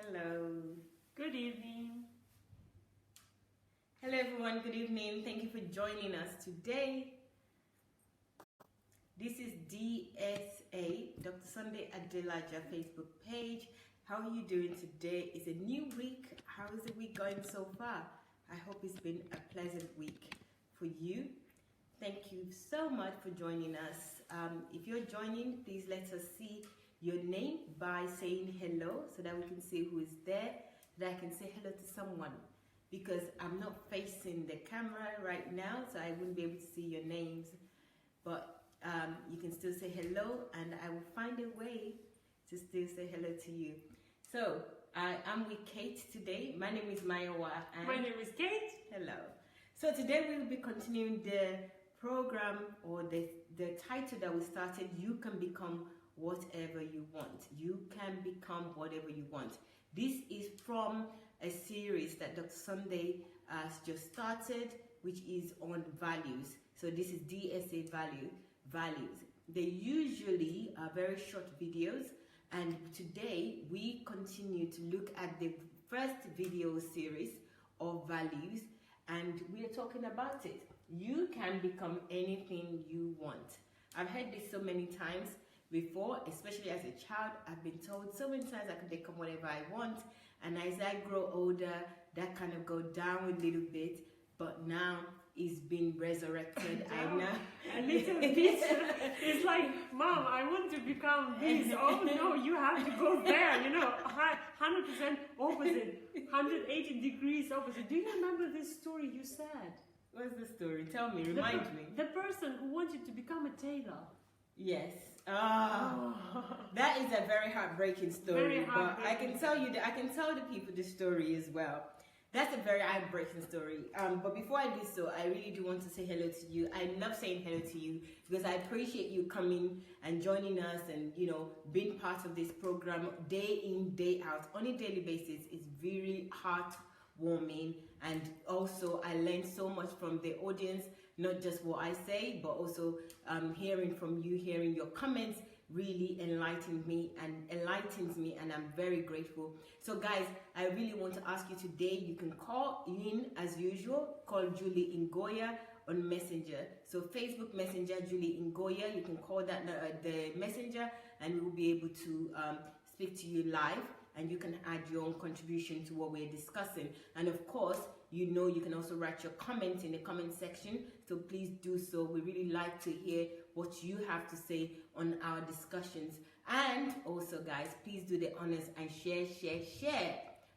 Hello. Good evening. Hello everyone, good evening. Thank you for joining us today. This is DSA, Dr. Sunday Adelaja Facebook page. How are you doing today? It's a new week. How is the week going so far? I hope it's been a pleasant week for you. Thank you so much for joining us. If you're joining, please let us see your name by saying hello so that we can see who is there, that I can say hello to someone. Because I'm not facing the camera right now, so I wouldn't be able to see your names. But you can still say hello, and I will find a way to still say hello to you. So, I'm with Kate today. My name is Mayowa. And my name is Kate. Hello. So today we will be continuing the program, or the title that we started, You Can Become Whatever You Want. You can become whatever you want. This is from a series that Dr. Sunday has just started, which is on values. So this is DSA values. They usually are very short videos, and today we continue to look at the first video series of values, and we are talking about it. You can become anything you want. I've heard this so many times before, especially as a child. I've been told so many times I can become whatever I want, and as I grow older, that kind of go down a little bit, but now it's been resurrected. I know. A little bit. It's like, Mom, I want to become this. Oh no, you have to go there, 100% opposite, 180 degrees opposite. Do you remember this story you said? What's the story? Tell me, remind me. The person who wanted to become a tailor. Yes. That is a very heartbreaking story. Very heartbreaking. But I can tell you that I can tell the people the story as well. That's a very heartbreaking story. But before I do so, I really do want to say hello to you. I love saying hello to you because I appreciate you coming and joining us and being part of this program day in, day out on a daily basis. It's very heartwarming, and also I learned so much from the audience. Not just what I say, but also hearing from you, hearing your comments really enlightens me, and I'm very grateful. So guys, I really want to ask you today, you can call in as usual, call Julie Ngoya on Messenger. So Facebook Messenger, Julie Ngoya, you can call that the Messenger, and we will be able to speak to you live, and you can add your own contribution to what we're discussing. And of course, you can also write your comments in the comment section, so please do so. We really like to hear what you have to say on our discussions. And also guys, please do the honors and share.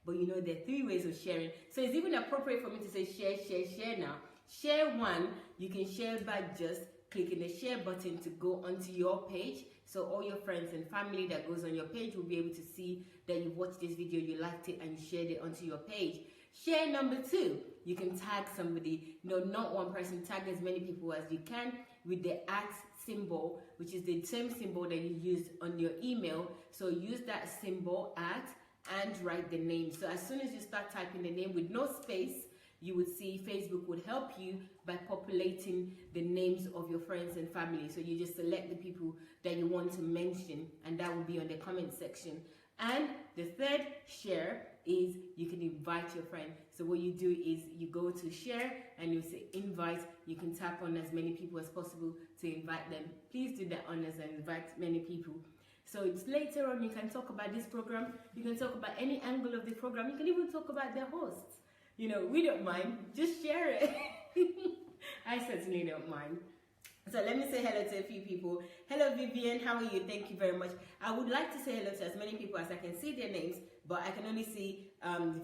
But there are 3 ways of sharing, so it's even appropriate for me to say share now. Share one, you can share by just clicking the share button to go onto your page, so all your friends and family that goes on your page will be able to see that you watched this video, you liked it, and you shared it onto your page. Share number 2, you can tag somebody, not one person, tag as many people as you can with the @ symbol, which is the same symbol that you used on your email. So use that symbol @ and write the name. So as soon as you start typing the name with no space, you would see Facebook would help you by populating the names of your friends and family. So you just select the people that you want to mention, and that will be on the comment section. And the third share is you can invite your friend. So what you do is you go to share and you say invite. You can tap on as many people as possible to invite them. Please do that honors and invite many people. So it's later on, you can talk about this program. You can talk about any angle of the program. You can even talk about the hosts. We don't mind. Just share it. I certainly don't mind. So let me say hello to a few people. Hello Vivian, how are you? Thank you very much. I would like to say hello to as many people as I can see their names, but I can only see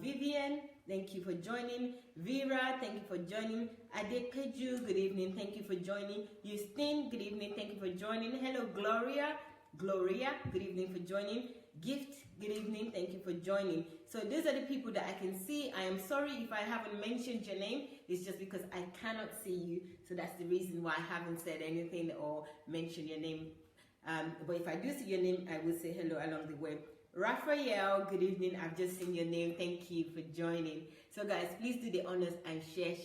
Vivian, thank you for joining. Vera, thank you for joining. Adekeju, good evening, thank you for joining. Justine, good evening, thank you for joining. Hello Gloria, good evening for joining. Gift, good evening, thank you for joining. So these are the people that I can see. I am sorry if I haven't mentioned your name. It's just because I cannot see you, so that's the reason why I haven't said anything or mentioned your name. But if I do see your name, I will say hello along the way. Raphael, good evening, I've just seen your name, thank you for joining. So guys, please do the honors and share.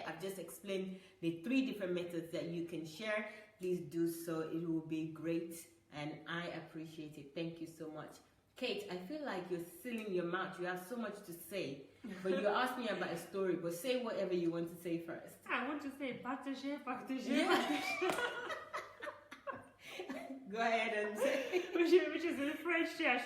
I've just explained the 3 different methods that you can share. Please do so, it will be great, and I appreciate it. Thank you so much. Kate, I feel like you're sealing your mouth. You have so much to say. But you asked me about a story, but say whatever you want to say first. I want to say partager, partager, Yeah. Go ahead and say. which is in French, share.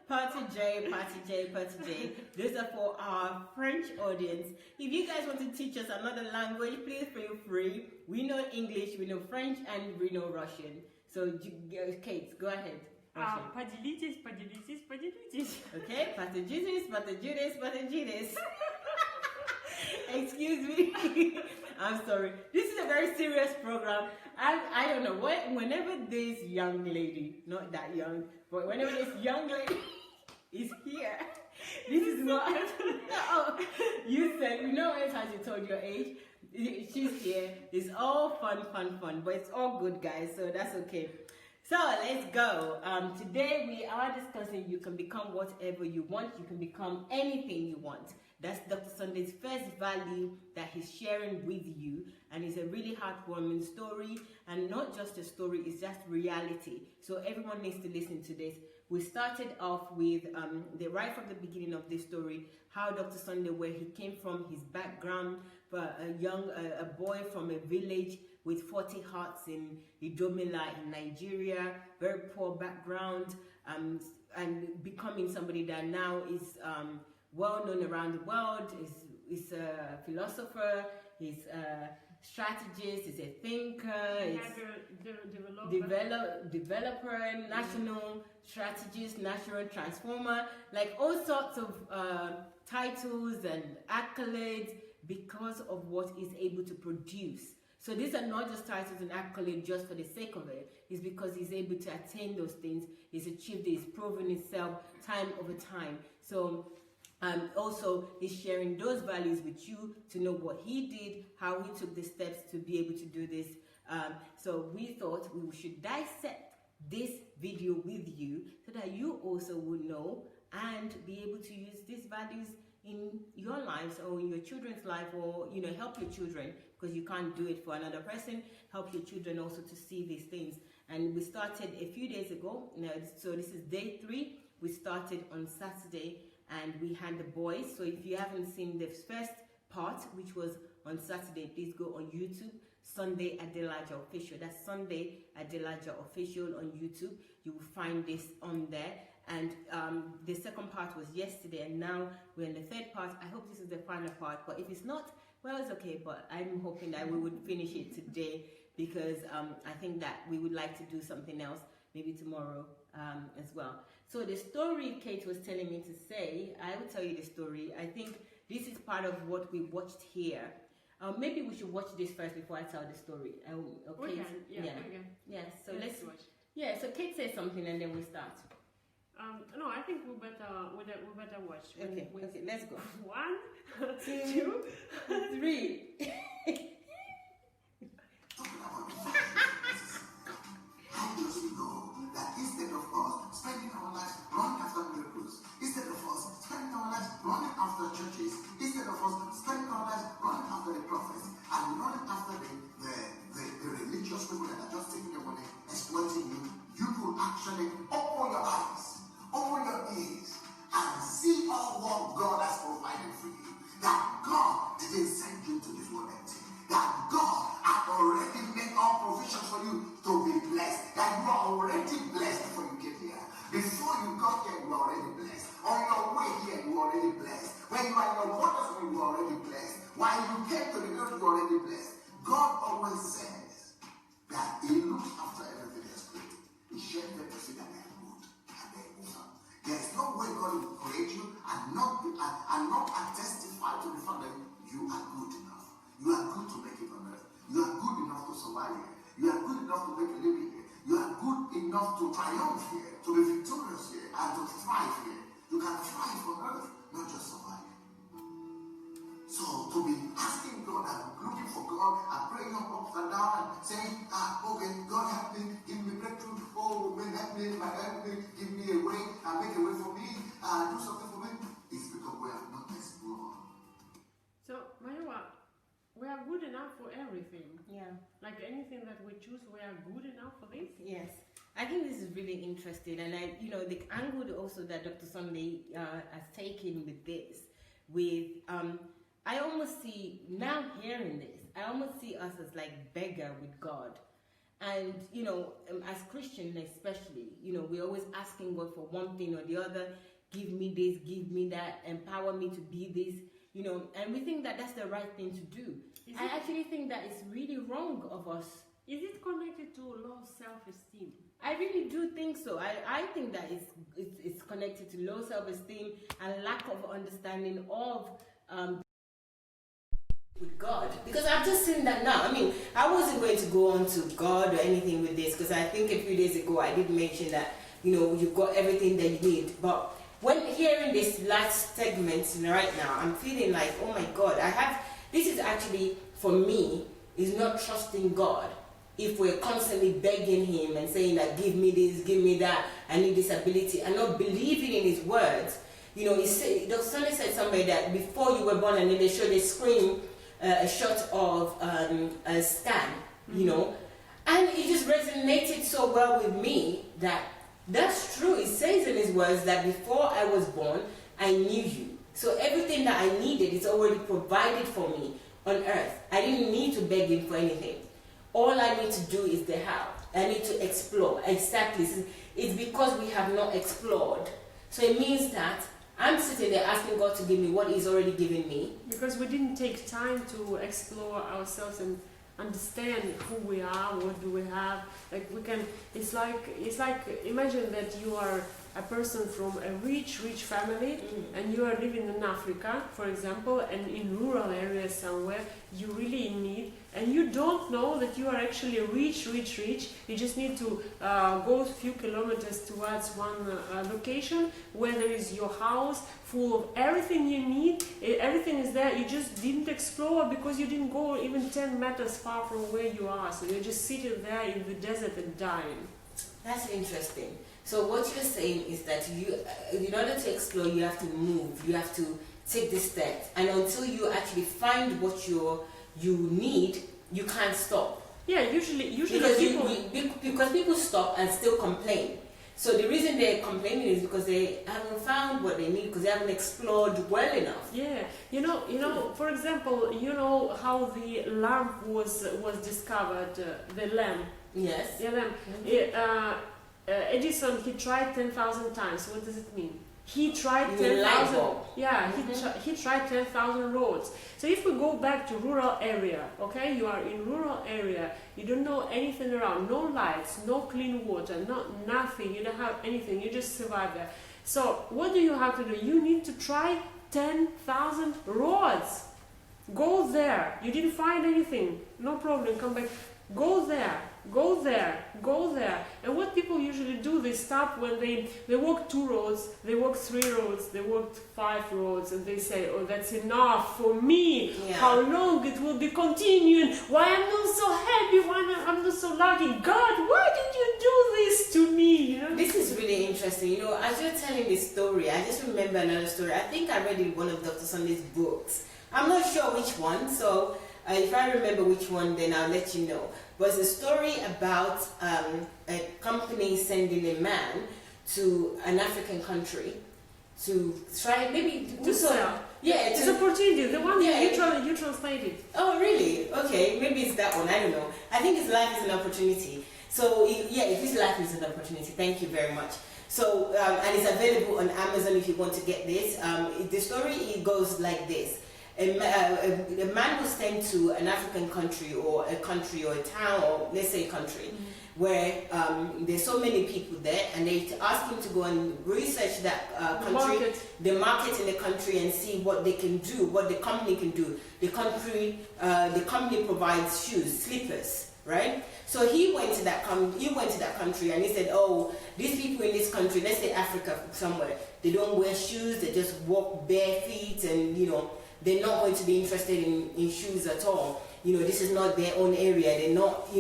Partager, partager, partager. These are for our French audience. If you guys want to teach us another language, please feel free. We know English, we know French, and we know Russian. So, Kate, go ahead. Padilitis. Okay, Patagitis. Excuse me. I'm sorry. This is a very serious program. I don't know. Whenever this young lady, not that young, but whenever this young lady is here, this is what you said. You know, as you told your age, she's here. It's all fun, but it's all good, guys. So that's okay. So let's go. Today we are discussing you can become whatever you want. You can become anything you want. That's Dr. Sunday's first value that he's sharing with you. And it's a really heartwarming story. And not just a story, it's just reality. So everyone needs to listen to this. We started off with right from the beginning of this story, how Dr. Sunday, where he came from, his background, a boy from a village with 40 hearts in Idomila in Nigeria, very poor background, and becoming somebody that now is well known around the world, is a philosopher, he's a strategist, he's a thinker, developer, national strategist, national transformer, like all sorts of titles and accolades because of what he's able to produce. So these are not just titles and accolades just for the sake of it. It's because he's able to attain those things. He's achieved it. He's proven himself time over time. So also he's sharing those values with you to know what he did, how he took the steps to be able to do this. So we thought we should dissect this video with you so that you also would know and be able to use these values in your lives or in your children's life, or help your children, because you can't do it for another person. Help your children also to see these things. And we started a few days ago. So this is day 3. We started on Saturday and we had the boys. So if you haven't seen the first part, which was on Saturday, please go on YouTube, Sunday Adelaja Official. That's Sunday Adelaja Official on YouTube. You will find this on there. And the second part was yesterday, and now we're in the third part. I hope this is the final part, but if it's not, well, it's okay. But I'm hoping that we would finish it today, because I think that we would like to do something else maybe tomorrow as well. So the story Kate was telling me to say, I will tell you the story. I think this is part of what we watched here. Maybe we should watch this first before I tell the story. Okay. Yeah. So let's watch. Yeah. So Kate says something and then we start. No, I think we better watch. Okay, let's go. 1, 2, 3. How does we know that instead of us spending our lives running after miracles, instead of us spending our lives running after churches, instead of us spending our lives running after the prophets and running after the religious people that are just taking your money, exploiting you, you could actually open your eyes, open your ears, and see all what God has provided for you. That God didn't send you to this world empty. That God had already made all provisions for you to be blessed. That you are already blessed before you get here. Before you got here, you are already blessed. On your way here, you are already blessed. When you are in your mother's womb, you are already blessed. While you came to the earth, you are already blessed. God always says that He looks after everything that's great. He shares them to see that they are good and they move on. There is no way God will create you and not testify to the fact that you are good enough. You are good to make it on earth. You are good enough to survive here. You are good enough to make a living here. You are good enough to triumph here, to be victorious here, and to thrive here. You can thrive on earth, not just survive. So to be asking God and looking for God and praying up and down and saying, okay, God help me, give me breakthrough, oh, man, help me, give me a way, and make a way for me, do something for me, it's because we have not explored. So, Mayowa, we are good enough for everything. Yeah. Like anything that we choose, we are good enough for this? Yes. I think this is really interesting, and the angle also that Dr. Sunday has taken with this, I almost see, now hearing this, I almost see us as like beggar with God. And, as Christians especially, we're always asking God for one thing or the other. Give me this, give me that, empower me to be this, and we think that that's the right thing to do. I actually think that it's really wrong of us. Is it connected to low self-esteem? I really do think so. I think that it's connected to low self-esteem and lack of understanding of with God. Because I've just seen that now. I mean, I wasn't going to go on to God or anything with this, because I think a few days ago I did mention that, you've got everything that you need. But when hearing this last segment right now, I'm feeling like, oh my God, this is actually, for me, is not trusting God. If we're constantly begging him and saying that, give me this, give me that, I need this ability, and not believing in his words. Dr. Sunday said somewhere that before you were born, and then they showed a screen, a shot of a scan, and it just resonated so well with me that that's true. It says in his words that before I was born, I knew you. So everything that I needed is already provided for me on earth. I didn't need to beg him for anything. All I need to do is the how. I need to explore. Exactly. It's because we have not explored. So it means that I'm sitting there asking God to give me what he's already given me. Because we didn't take time to explore ourselves and understand who we are, what do we have. Like it's like imagine that you are a person from a rich family, and you are living in Africa, for example, and in rural areas somewhere, you really need, and you don't know that you are actually rich. You just need to go a few kilometers towards one location where there is your house full of everything you need. Everything is there. You just didn't explore because you didn't go even 10 meters far from where you are. So you're just sitting there in the desert and dying. That's interesting. So what you're saying is that in order to explore, you have to move. You have to take the steps, and until you actually find what you need, you can't stop. Yeah, usually because people stop and still complain. So the reason they're complaining is because they haven't found what they need, because they haven't explored well enough. Yeah, for example, how the lamp was discovered, the lamp. Yes. The lamp. Edison, he tried 10,000 times. What does it mean? He tried 10,000. Yeah, he tried 10,000 roads. So if we go back to rural area, okay, you are in rural area, you don't know anything around, no lights, no clean water, nothing. You don't have anything. You just survive there. So what do you have to do? You need to try 10,000 roads. Go there. You didn't find anything. No problem. Come back. Go there. Go there, go there. And what people usually do, they stop when they walk 2 roads, they walk 3 roads, they walk 5 roads, and they say, oh, that's enough for me. Yeah. How long it will be continuing? Why I'm not so happy? Why I'm not so lucky? God, why did you do this to me? This is really interesting. As you're telling this story, I just remember another story. I think I read in one of Dr. Sunday's books. I'm not sure which one, so if I remember which one, then I'll let you know. But it's a story about a company sending a man to an African country to try to sell. Yeah, it's opportunity. The one you translated. Oh, really? Okay, maybe it's that one. I don't know. I think his life is an opportunity. So if his life is an opportunity, thank you very much. So and it's available on Amazon if you want to get this. The story goes like this. A man was sent to an African country or a town, or let's say a country, where there's so many people there, and they ask him to go and research that country, the market in the country, and see what they can do, what the company can do. The company provides shoes, slippers, right? So he went to that country, and he said, oh, these people in this country, let's say Africa somewhere, they don't wear shoes, they just walk bare feet, and they're not going to be interested in shoes at all. This is not their own area. They're not,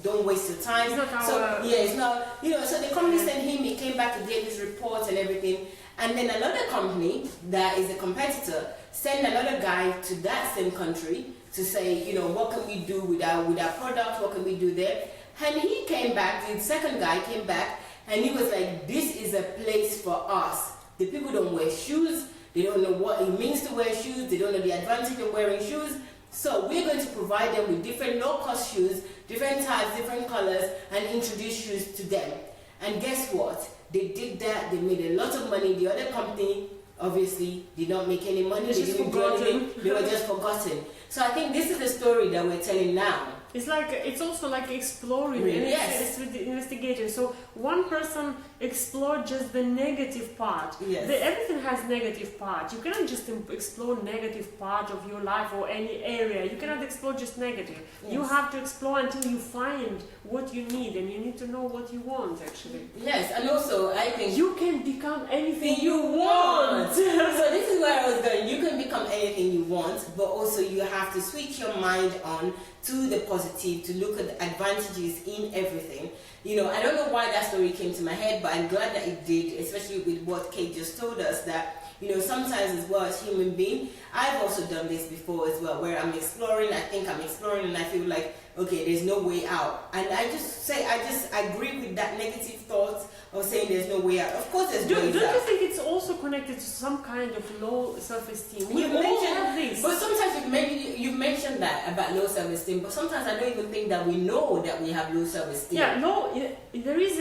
don't waste your time. It's not it's not, so the company sent him, he came back to get his reports and everything. And then another company that is a competitor sent another guy to that same country to say, what can we do with our product? What can we do there? And he came back, the second guy came back, and he was like, this is a place for us. The people don't wear shoes, they don't know what it means to wear shoes, they don't know the advantage of wearing shoes. So we're going to provide them with different low-cost shoes, different types, different colors, and introduce shoes to them. And guess what? They did that, they made a lot of money. The other company obviously did not make any money, they didn't do anything, they were just forgotten. So I think this is the story that we're telling now. It's also like exploring and Yes. it's investigation. So one person explored just the negative part. Yes. Everything has negative part. You cannot just explore negative part of your life or any area. You cannot explore just negative. Yes. You have to explore until you find what you need, and you need to know what you want actually. Yes, and also I think You can become anything you want. want. So this is where I was going. You can become anything you want, but also you have to switch your mind on to the positive, to look at the advantages in everything. You know, I don't know why that story came to my head, but I'm glad that it did, especially with what Kate just told us, that, you know, sometimes as well as human being, I've also done this before as well, where I'm exploring, I think I'm exploring, and I feel like, okay, there's no way out. And I just agree with that negative thought of saying there's no way out. Of course there's ways Don't out. you think it's also connected to some kind of low self-esteem? We You all mentioned- have this. But sometimes you've mentioned that about low self-esteem, but sometimes I don't even think that we know that we have low self-esteem. Yeah, no, there is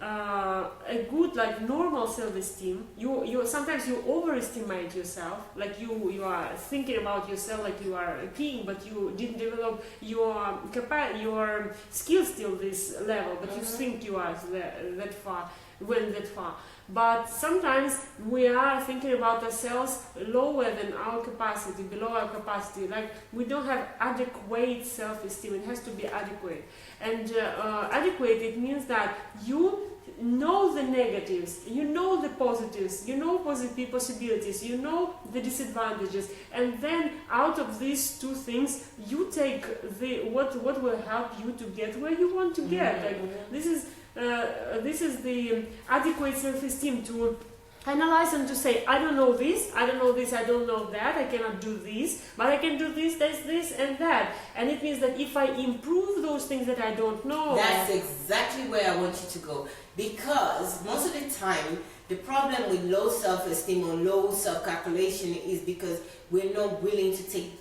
a good, like, normal self-esteem. You sometimes you overestimate yourself, like you are thinking about yourself like you are a king, but you didn't develop your skills till this level, but you think you are that far, went that far. But sometimes we are thinking about ourselves lower than our capacity, below our capacity. Like, we don't have adequate self-esteem. It has to be adequate. And adequate, it means that you know the negatives, you know the positives, you know positive possibilities, you know the disadvantages, and then out of these two things, you take what will help you to get where you want to get. Like, this is the adequate self-esteem, to analyze and to say, I don't know this, I don't know this, I don't know that, I cannot do this, but I can do this, this, and that. And it means that if I improve those things that I don't know... That's exactly where I want you to go. Because most of the time, the problem with low self-esteem or low self-calculation is because we're not willing to take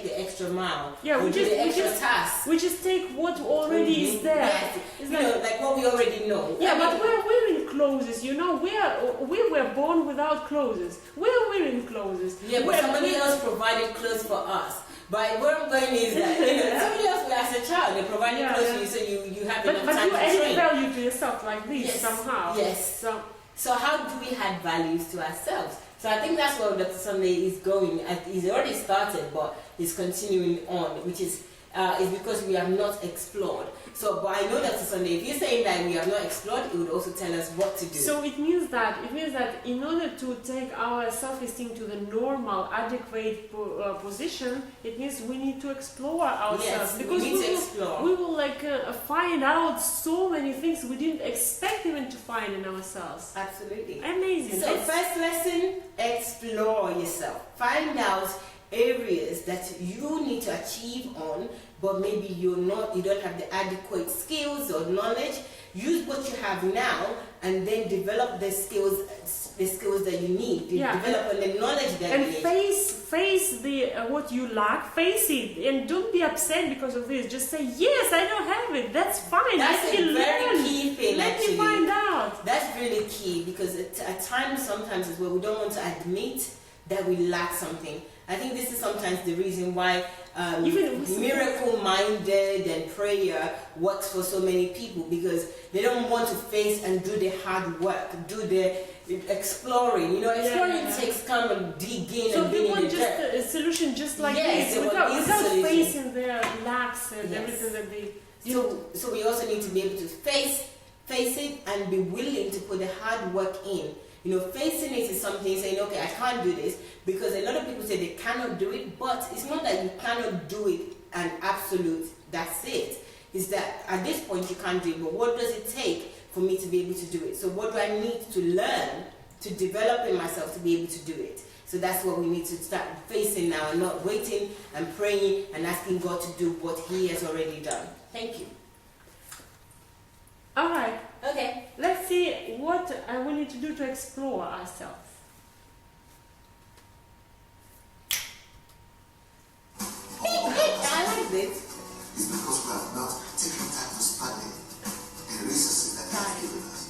the extra mile. Yeah, or do the extra task. We just take what already is there. Yes. It's like what we already know. Yeah, but we're wearing clothes, you know. We were born without clothes. We're wearing clothes. Yeah, but somebody else provided clothes for us. But where I'm going is that, somebody else, as a child, they provided clothes for you, so you have enough time to train. But you add value to yourself like this, Yes. somehow. Yes. So how do we add values to ourselves? So I think that's where Dr. Sunday is going. He's already started, but he's continuing on, which is because we have not explored. So, but I know Dr. Sunday, if you're saying that we have not explored, it would also tell us what to do. So it means that in order to take our self-esteem to the normal, adequate position, it means we need to explore ourselves. Yes, because we need to explore. We will find out so many things we didn't expect even to find in ourselves. Absolutely. Amazing. So first lesson, explore yourself. Find out areas that you need to achieve on, but maybe you don't have the adequate skills or knowledge. Use what you have now and then develop the skills that you need. Develop on the knowledge that you need. And face the what you lack, face it, and don't be upset because of this. Just say, yes, I don't have it, that's fine. That's a very key thing. Let me find out. That's really key, because at times, sometimes as well, we don't want to admit that we lack something. I think this is sometimes the reason why miracle-minded and prayer works for so many people, because they don't want to face and do the hard work, do the exploring. You know, exploring takes time and dig in and dig in the dirt. So they want just a solution just like this, without facing their lacks and everything that they do. So we also need to be able to face it and be willing to put the hard work in. You know, facing it is something, saying, okay, I can't do this, because a lot of people say they cannot do it, but it's not that you cannot do it and absolute, that's it. It's that at this point you can't do it, but what does it take for me to be able to do it? So what do I need to learn to developing myself to be able to do it. So that's what we need to start facing now, and not waiting and praying and asking God to do what He has already done. Thank you. All right. Okay. Let's see what we need to do to explore ourselves. I like this. It's because we have not taken time to study the resources that He has given us.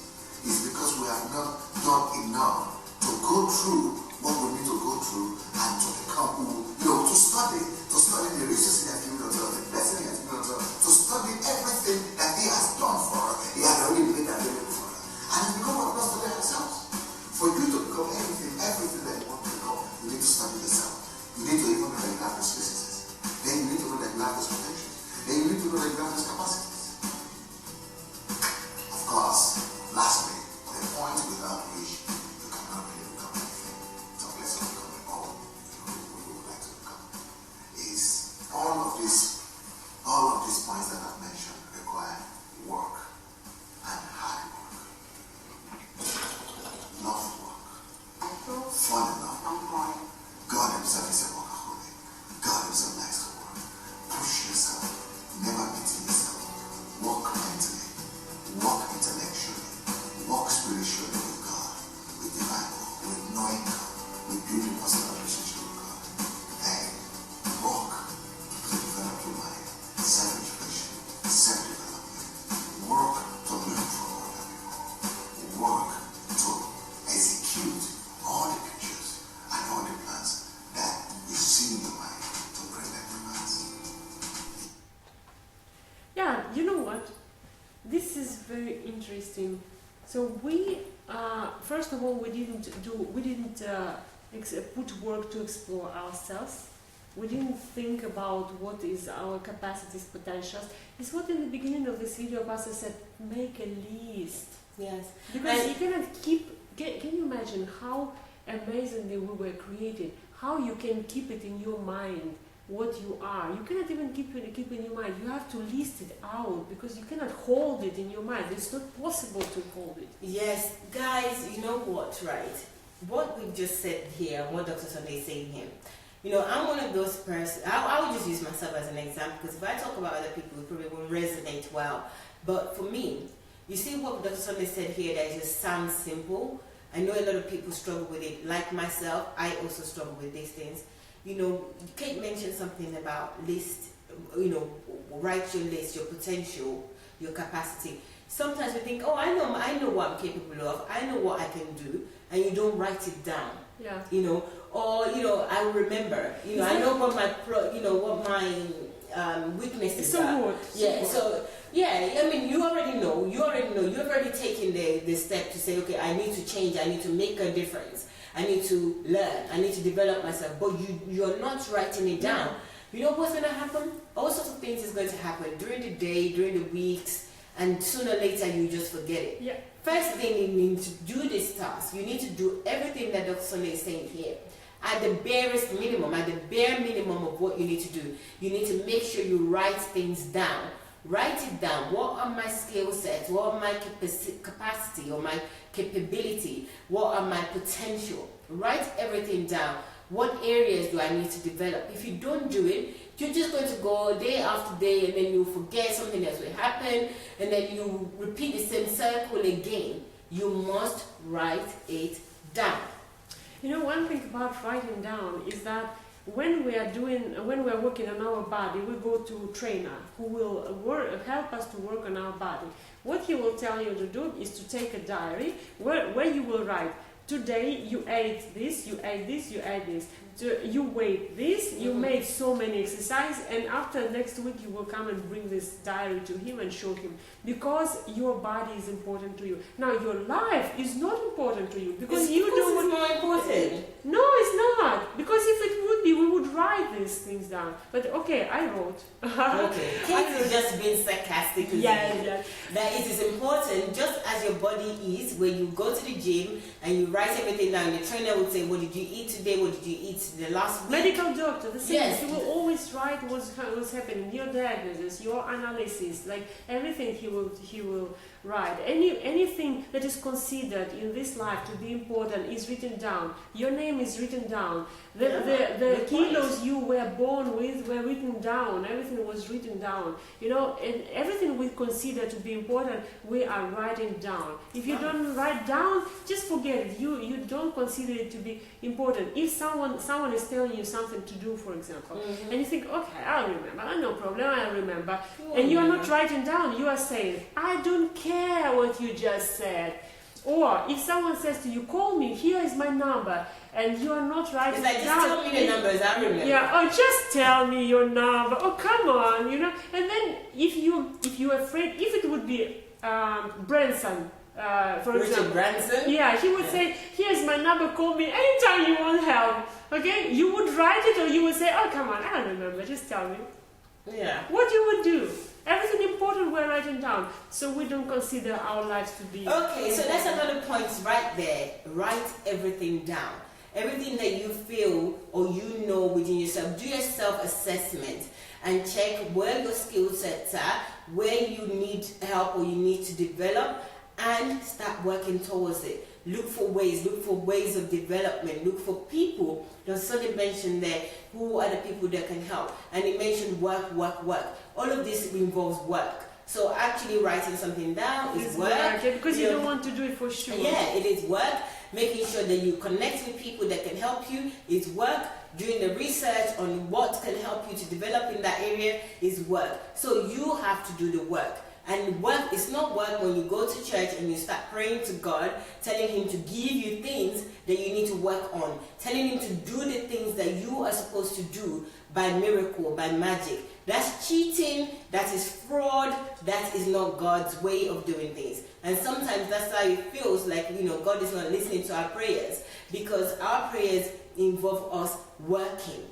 It's because we have not done enough to go through what we need to go through and to become who, to study the resources He has given us, the blessing He has given us, to study everything that He has done for us. He has already made available for us. And it's because we have not studied ourselves. For you to become everything that you want to become, you need to study yourself. You need to even know the God's resources. Then you need to know the God's potential. Then you need to know the God's capacities. Of course, lastly, the point without which you cannot really become anything. So let's not become all we would like to become. Is all of these points that I've mentioned require work and hard work. Love work. Fall in love. God Himself is a workaholic. God Himself likes to work. Push yourself. Never beating yourself. Walk mentally. Walk intellectually. Walk spiritually with God. With the Bible. With knowing God. With building personal relationship with God. Then walk to develop your mind. Self-education. Self-development. Work to learn from other people. Work to execute all the pictures and all the plans that you see in your mind to bring them to pass. Yeah, you know what? This is very interesting. So we, first of all, we didn't put work to explore ourselves. We didn't think about what is our capacities, potentials. It's what in the beginning of this video, Pastor said, make a list. Yes. Because you cannot can you imagine how amazingly we were created? How you can keep it in your mind, what you are. You cannot even keep it in your mind. You have to list it out because you cannot hold it in your mind. It's not possible to hold it. Yes, guys, you know what, right? What we just said here, what Dr. Sunday is saying here. I'm one of those persons, I would just use myself as an example, because if I talk about other people, it probably won't resonate well. But for me, you see what Dr. Sunday said here that just sounds simple. I know a lot of people struggle with it. Like myself, I also struggle with these things. Kate mentioned something about list, write your list, your potential, your capacity. Sometimes we think, I know what I'm capable of, I know what I can do, and you don't write it down. Yeah. I remember, I know what my weaknesses are. Yeah, so yeah, I mean, you already know, you've already taken the step to say, okay, I need to change, I need to make a difference, I need to learn, I need to develop myself, but you're not writing it down. You know what's going to happen? All sorts of things is going to happen during the day, during the weeks, and sooner or later you just forget it. Yeah. First thing you need to do this task, you need to do everything that Dr. Sunday is saying here. At the barest minimum, at the bare minimum of what you need to do, you need to make sure you write things down. Write it down. What are my skill sets? What are my capacity or my capability? What are my potential? Write everything down. What areas do I need to develop? If you don't do it, you're just going to go day after day, and then you forget, something else will happen, and then you repeat the same circle again. You must write it down. One thing about writing down is that when we are working on our body, we go to a trainer who will help us to work on our body. What he will tell you to do is to take a diary where you will write, today you ate this, you ate this, you ate this. You weighed this, you made so many exercises, and after next week you will come and bring this diary to him and show him, because your body is important to you. Now your life is not important to you because you don't want more important. No, it's not, because if it would be, we would write these things down. But okay, I wrote. Okay, Kate is just being sarcastic. Yeah. That it is important, just as your body is. When you go to the gym and you write everything down, the trainer would say, what did you eat today? What did you eat the last week? Medical doctor, the same. Yes. He will always write what's happening, your diagnosis, your analysis, like everything he will Right. Anything that is considered in this life to be important is written down. Your name is written down. The kilos you were born with were written down. Everything was written down. And everything we consider to be important, we are writing down. If you don't write down, just forget it. You don't consider it to be important. If someone is telling you something to do, for example, and you think, okay, I'll remember, no problem, I'll remember, and you are not writing down, you are saying, I don't care what you just said. Or if someone says to you, call me, here is my number, and you are not writing it down. Just tell me the numbers, I remember. Yeah, or just tell me your number. Oh, come on, And then if you're afraid, if it would be Branson, for Richard example. Branson? Yeah, he would say, here's my number, call me anytime you want help. Okay? You would write it, or you would say, oh, come on, I don't remember, just tell me. Yeah. What you would do. Everything important we're writing down, so we don't consider our lives to be... Okay, so that's another point right there. Write everything down. Everything that you feel or you know within yourself. Do your self-assessment and check where your skill sets are, where you need help or you need to develop, and start working towards it. Look for ways of development. Look for people. There's something mentioned there. Who are the people that can help? And it mentioned work. All of this involves work. So actually writing something down is work. Yeah, because you don't want to do it for sure. Yeah, it is work. Making sure that you connect with people that can help you is work. Doing the research on what can help you to develop in that area is work. So you have to do the work. And work is not work when you go to church and you start praying to God, telling Him to give you things that you need to work on, telling Him to do the things that you are supposed to do by miracle, by magic. That's cheating, that is fraud, that is not God's way of doing things. And sometimes that's how it feels like, God is not listening to our prayers, because our prayers involve us working.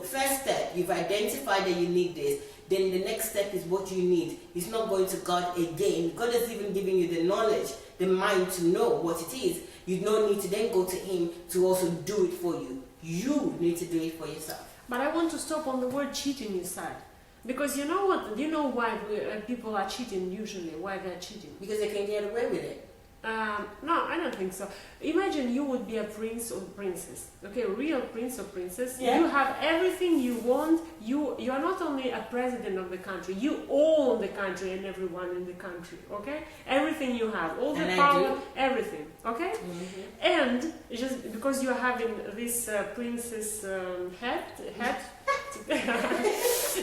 First step, you've identified that you need this. Then the next step is what you need. It's not going to God again. God has even given you the knowledge, the mind to know what it is. You don't need to then go to Him to also do it for you. You need to do it for yourself. But I want to stop on the word cheating inside. Because you know what? You know why people are cheating usually? Why they're cheating? Because they can get away with it. No, I don't think so. Imagine you would be a prince or princess. Okay, a real prince or princess. Yeah. You have everything you want. You are not only a president of the country, you own the country and everyone in the country. Okay? Everything you have, all the power, everything. Okay? And just because you're having this princess hat.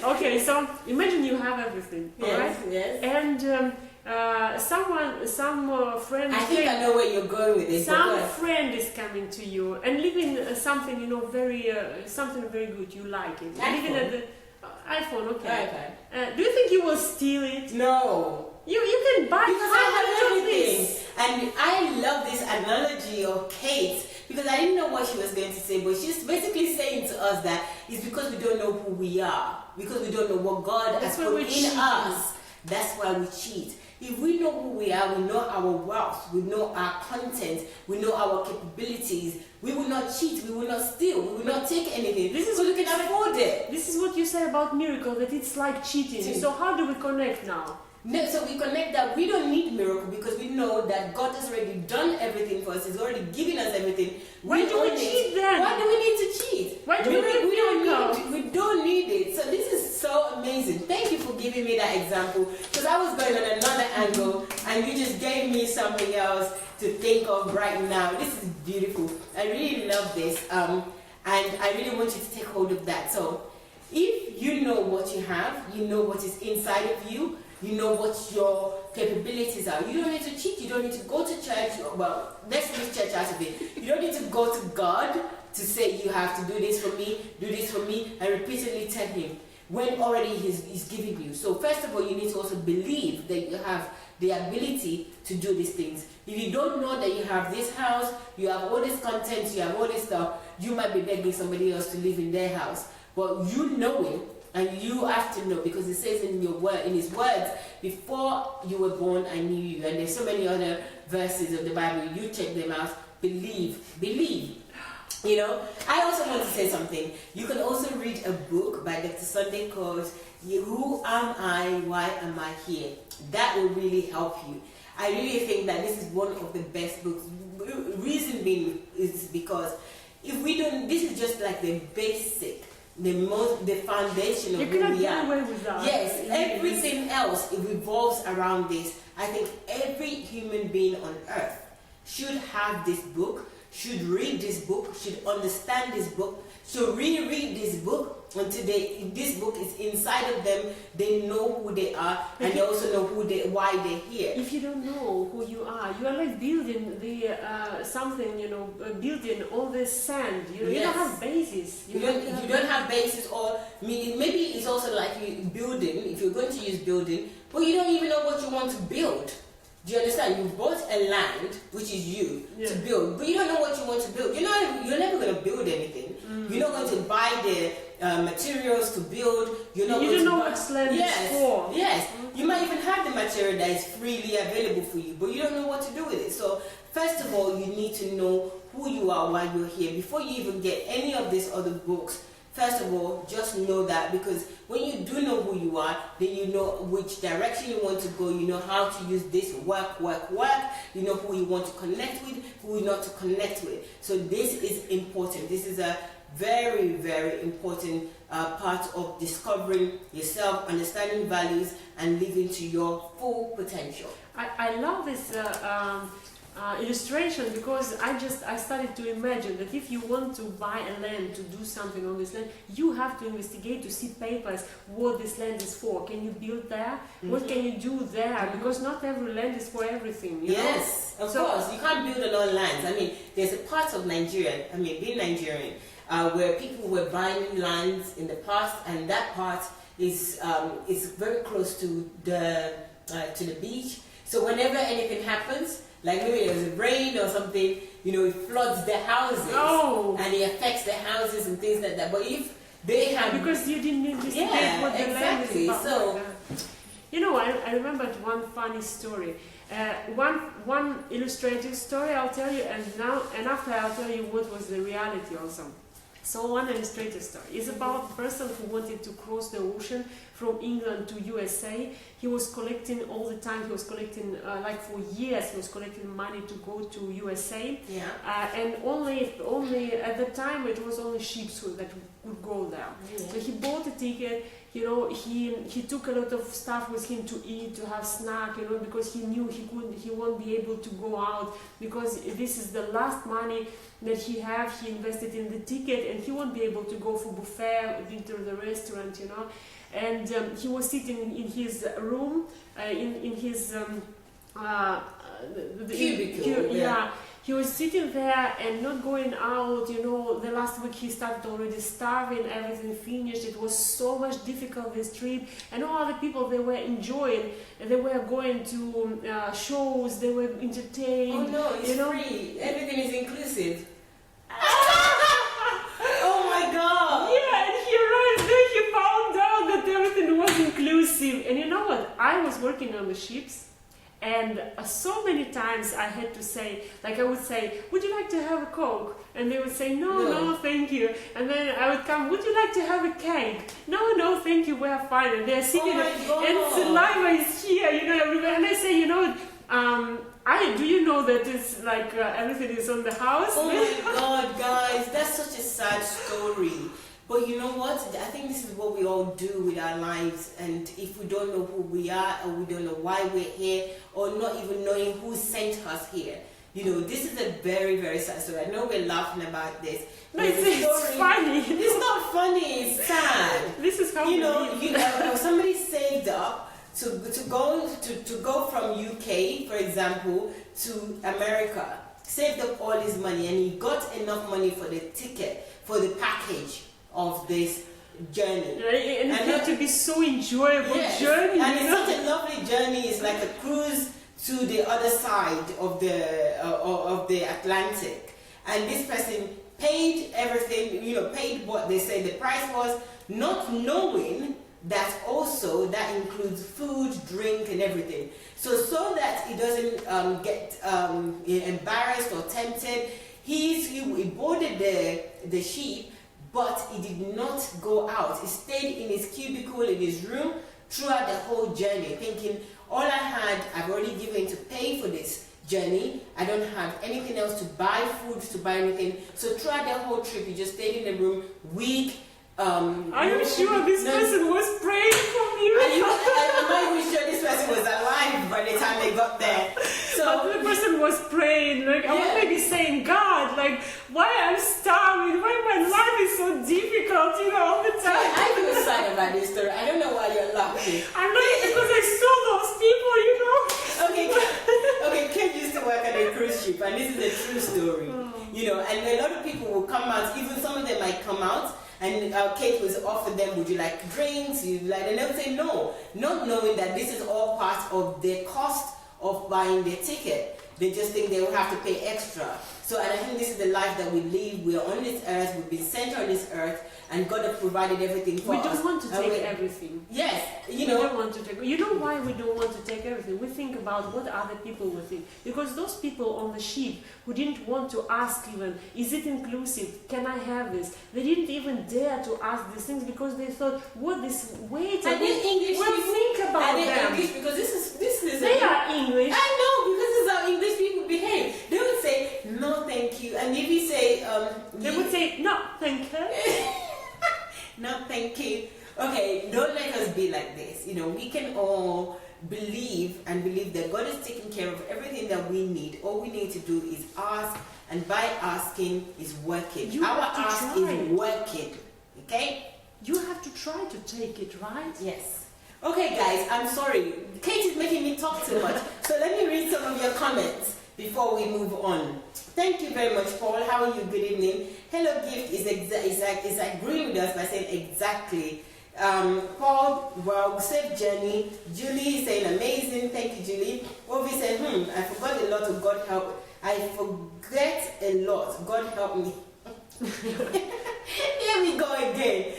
Okay, so imagine you have everything. Alright? Yes. And some friend. I think I know where you're going with this. Some friend is coming to you and leaving something, very something very good. You like it. Leaving at the iPhone. Okay. Do you think you will steal it? No. You can buy because I have everything. this. And I love this analogy of Kate, because I didn't know what she was going to say, but she's basically saying to us that it's because we don't know who we are, because we don't know what God has put in us. That's why we cheat. If we know who we are, we know our wealth, we know our content, we know our capabilities, we will not cheat, we will not steal, we will not take anything. This is what we can afford it. This is what you say about miracle, that it's like cheating. So how do we connect now? No, so we connect that we don't need miracle because we know that God has already done everything for us. He's already given us everything. Why do we cheat then? Why do we need to cheat? Why do we need miracle? We don't need it. So this is so amazing. Thank you for giving me that example, because I was going on another angle and you just gave me something else to think of right now. This is beautiful. I really love this. And I really want you to take hold of that. So if you know what you have, you know what is inside of you, you know what your capabilities are. You don't need to cheat. You don't need to go to church. Well, let's leave church out of it. You don't need to go to God to say you have to do this for me, and repeatedly tell Him when already He's giving you. So first of all, you need to also believe that you have the ability to do these things. If you don't know that you have this house, you have all this content, you have all this stuff, you might be begging somebody else to live in their house. But you know it. And you have to know, because it says in His words, before you were born, I knew you. And there's so many other verses of the Bible. You check them out. Believe. I also want to say something. You can also read a book by Dr. Sunday called Who Am I? Why Am I Here? That will really help you. I really think that this is one of the best books. Reason being is because if we don't, this is just like the basic, the foundation of who we are. Away with that. Yes, everything else, it revolves around this. I think every human being on earth should have this book, should read this book, should understand this book, should reread this book until this book is inside of them. They know who they are, and they also know why they're here. If you don't know who you are like building the something, building all this sand. You don't have basis. You don't have basis, or maybe it's also like you building. If you're going to use building, but you don't even know what you want to build. Do you understand? You bought a land, which is you, to build, but you don't know what you want to build. You're never going to build anything. You're not going to buy the materials to build. You don't know what land is for. Yes, you might even have the material that is freely available for you, but you don't know what to do with it. So first of all, you need to know who you are while you're here. Before you even get any of these other books, first of all, just know that, because when you do know who you are, then you know which direction you want to go. You know how to use this work. You know who you want to connect with, who not to connect with. So this is important. This is a very, very important part of discovering yourself, understanding values, and living to your full potential. I love this illustration, because I started to imagine that if you want to buy a land, to do something on this land, you have to investigate, to see papers, what this land is for. Can you build there? What can you do there? Because not every land is for everything. Yes, of course. You can't build on all lands. I mean, there's a part of Nigeria, being Nigerian, where people were buying lands in the past, and that part is very close to the beach. So whenever anything happens, like maybe there's a rain or something, it floods the houses, and it affects the houses and things like that. But if they have, because you didn't investigate what the land is about. So I remembered one funny story. One illustrative story I'll tell you, and after I'll tell you what was the reality also. So one illustrative story is about a person who wanted to cross the ocean from England to USA. He was collecting all the time. He was collecting like for years. He was collecting money to go to USA. Yeah. And only at the time it was only ships that would go there. Yeah. So he bought a ticket. He took a lot of stuff with him to eat, to have snack, because he knew he won't be able to go out, because this is the last money that he have. He invested in the ticket, and he won't be able to go for buffet, into the restaurant, And he was sitting in his room, in his cubicle. He was sitting there and not going out. The last week he started already starving. Everything finished. It was so much difficult, this trip, and all other people, they were enjoying. They were going to shows. They were entertained. Oh no, it's free. Everything is inclusive. Oh my God! Yeah, and he found out that everything was inclusive. And you know what? I was working on the ships, and so many times I had to say, like I would say, would you like to have a Coke? And they would say, no, thank you. And then I would come, would you like to have a cake? No, thank you, we're fine. And they're sitting there, and saliva is here, everywhere. And I say, do you know that it's like everything is on the house? Oh my God, guys, that's such a sad story. But you know what? I think this is what we all do with our lives. And if we don't know who we are, or we don't know why we're here, or not even knowing who sent us here, this is a very, very sad story. I know we're laughing about this. No, it's funny. It's not funny. It's sad. This is how somebody saved up to go from UK, for example, to America. Saved up all his money, and he got enough money for the ticket, for the package of this journey. Right? And it had to be so enjoyable journey. And it's such a lovely journey. It's like a cruise to the other side of the Atlantic. And this person paid everything, paid what they say the price was, not knowing that also that includes food, drink, and everything. So that he doesn't get embarrassed or tempted, he boarded the ship, but he did not go out. He stayed in his cubicle in his room throughout the whole journey, thinking, all I had, I've already given to pay for this journey. I don't have anything else to buy food, to buy anything. So throughout the whole trip, you just stayed in the room, weak. Are you sure this person was praying for you? I'm not even sure this person was alive by the time they got there. So but the person was praying, like, I was maybe saying, God, like, why I'm starving, why my life is so difficult, all the time. I feel sad about this story. I don't know why you're laughing. I'm laughing because I saw those people, Okay, Kate used to work at a cruise ship, and this is a true story. And a lot of people will come out, even some of them might come out, and Kate was offer them, would you like drinks? And they would say no, not knowing that this is all part of their cost of buying their ticket. They just think they will have to pay extra. So, and I think this is the life that we live. We are on this earth, we've been sent on this earth, and God has provided everything for us. We don't want to take everything. Yes, We don't want to take. You know why we don't want to take everything? We think about what other people will think. Because those people on the ship who didn't want to ask even, is it inclusive? Can I have this? They didn't even dare to ask these things because they thought, what this wait and these English we'll people, think about and them. English because this is They are English. I know, because this is how English people behave. They would say no, thank you, and if you say they would say no, thank you. no, thank you. Okay, don't let us be like this. We can all believe that God is taking care of everything that we need. All we need to do is ask, and by asking is working. Our ask is working. Okay? You have to try to take it, right? Yes. Okay, guys, I'm sorry. Kate is making me talk too much. So let me read some of your comments before we move on. Thank you very much, Paul. How are you? Good evening. Hello Gift is agreeing with us by saying exactly. Paul, well, safe journey. Julie is saying amazing. Thank you, Julie. Ovi said, I forgot a lot of God help. I forget a lot. God help me. Here we go again.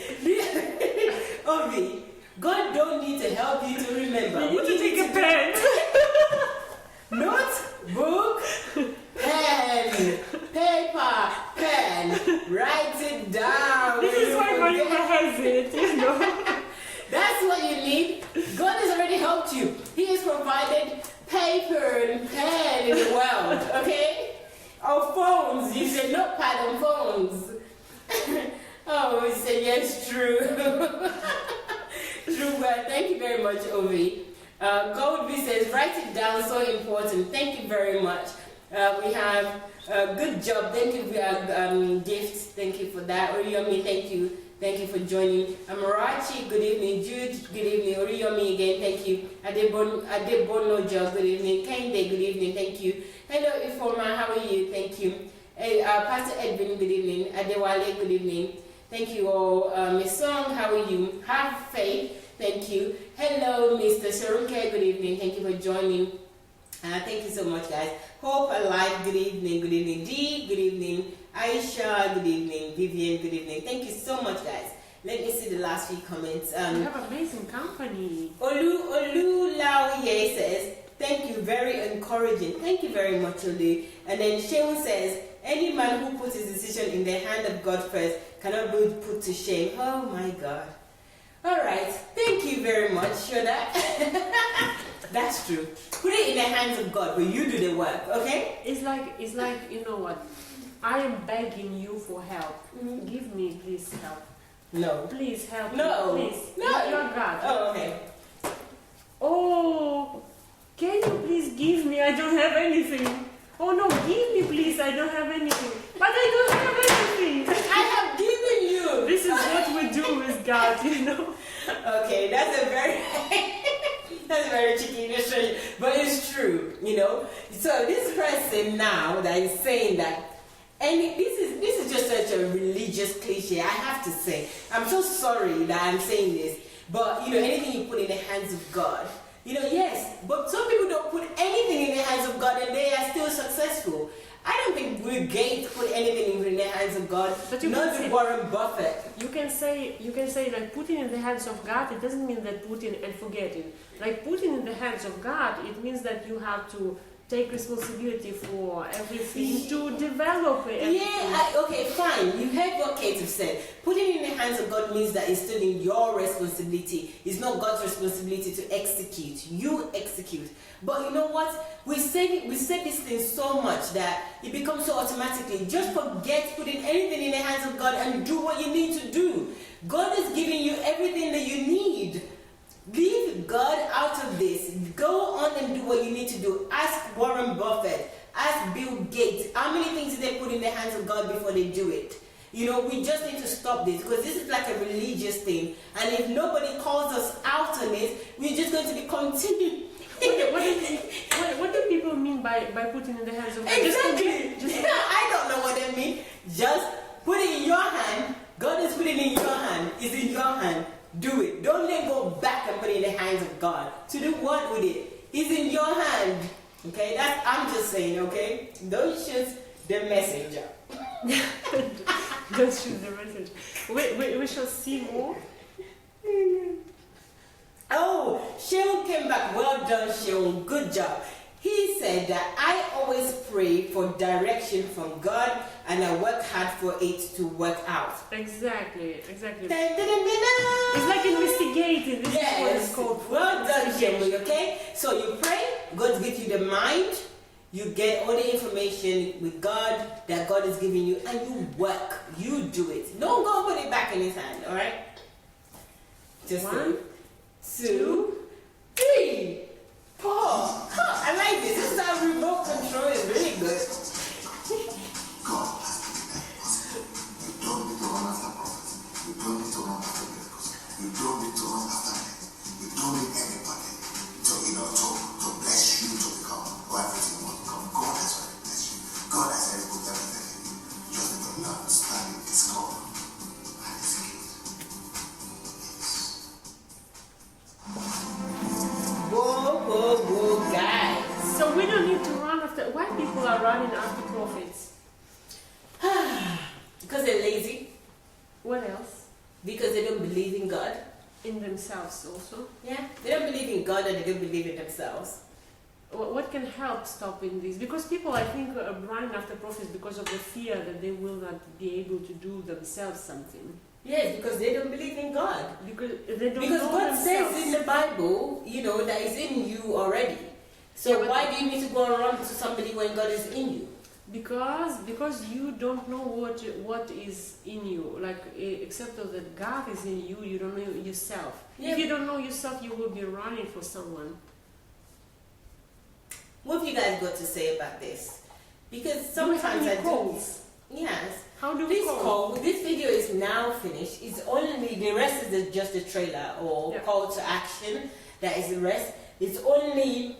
Ovi, God don't need to help you to remember. You need to take a pen. Notebook, pen, paper, pen. Write it down. This is why Mayowa has it, That's what you need. God has already helped you. He has provided paper and pen in the world, okay? Or phones. You said notepad on phones. Oh, you said yes, true. True, but thank you very much, Ovi. Goldby says, write it down, so important. Thank you very much. We have good job. Thank you for your gifts. Thank you for that. Oriyomi, thank you. Thank you for joining. Amarachi, good evening. Jude, good evening. Oriyomi again, thank you. Adebono Joe, good evening. Kende, good evening. Thank you. Hello, Ifoma, how are you? Thank you. Pastor Edwin, good evening. Adewale, good evening. Thank you all. Miss Song, how are you? Have faith. Thank you. Hello, Mr. Sharunke, good evening. Thank you for joining. Thank you so much, guys. Hope Alive, good evening. Good evening. Dee, good evening. Aisha, good evening. Vivian, good evening. Thank you so much, guys. Let me see the last few comments. You have amazing company. Olu Laoye says, thank you, very encouraging. Thank you very much, Olu. And then Sheun says, any man who puts his decision in the hand of God first cannot be put to shame. Oh my God. All right. Thank you very much, Shoda. That's true. Put it in the hands of God, but you do the work, okay? It's like you know what? I am begging you for help. Give me, please, help. No. Please help No. me, please. No. You're God. Oh, okay. Oh, can you please give me? I don't have anything. Oh no, give me please. I don't have anything. But I don't have anything. I have given you. This is what we do with God, Okay, that's a very cheeky illustration, but it's true, So this person now that is saying that, and this is just such a religious cliche. I have to say, I'm so sorry that I'm saying this, but anything you put in the hands of God, yes. But some people don't put anything in the hands of God and they are still successful. I don't think Bill Gates put anything in the hands of God. But not Warren Buffett. You can say like putting in the hands of God. It doesn't mean that putting and forgetting. Like putting in the hands of God, it means that you have to take responsibility for everything, to develop it. Yeah, okay, fine. You heard what Kate said. Putting it in the hands of God means that it's still in your responsibility. It's not God's responsibility to execute. You execute. But you know what? We say this thing so much that it becomes so automatically. Just forget putting anything in the hands of God and do what you need to do. God is giving you everything that you need. Leave God out of this. Go on and do what you need to do. Ask Warren Buffett. Ask Bill Gates. How many things did they put in the hands of God before they do it? You know, we just need to stop this because this is like a religious thing. And if nobody calls us out on it, we're just going to be continuing. What do people mean by putting in the hands of God? Exactly. I don't know what they mean. Just put it in your hand. God is putting it in your hand. It's in your hand. Do it. Don't then go back and put it in the hands of God. To do what with it? It's in your hand. Okay? I'm just saying, okay? Don't shoot the messenger. Don't shoot the messenger. We shall see more. Oh, Sheon came back. Well done, Sheon. Good job. He said that I always pray for direction from God and I work hard for it to work out. Exactly. Dun, dun, dun, dun, dun. It's like investigating. This is what it's called. Well done, Sheon. Okay? So you pray, God gives you the mind, you get all the information with God that God is giving you, and you work. You do it. Don't go put it back in his hand, alright? Just 1, 2, 3, 4. I like this. This is how remote control is really good. God has given them possibility. You don't need to run after prophets. You don't need to run after miracles. You don't need to run after them. You don't need anybody to bless you to become or everything you want to become. God has already blessed you. God has already put everything in you. You just need to learn to stand in His call and execute. Whoa, guys. So we don't need to run after. Why people are running after prophets? Because they're lazy. What else? Because they don't believe in God. In themselves also. Yeah, they don't believe in God and they don't believe in themselves. What can help stopping this? Because people, I think, are running after prophets because of the fear that they will not be able to do themselves something. Yes, because they don't believe in God. Because they don't Because know God themselves. says in the Bible, you know, that is in you already. So Yeah, but why do you need to go and run to somebody when God is in you? Because you don't know what is in you. Like, except that God is in you, you don't know yourself. Yeah. If you don't know yourself, you will be running for someone. What have you guys got to say about this? Because Do we have sometimes any I do. calls? Yes. How do we This call? call, this video is now finished. It's only, the rest is just a trailer or Yeah. call to action. That is the rest. It's only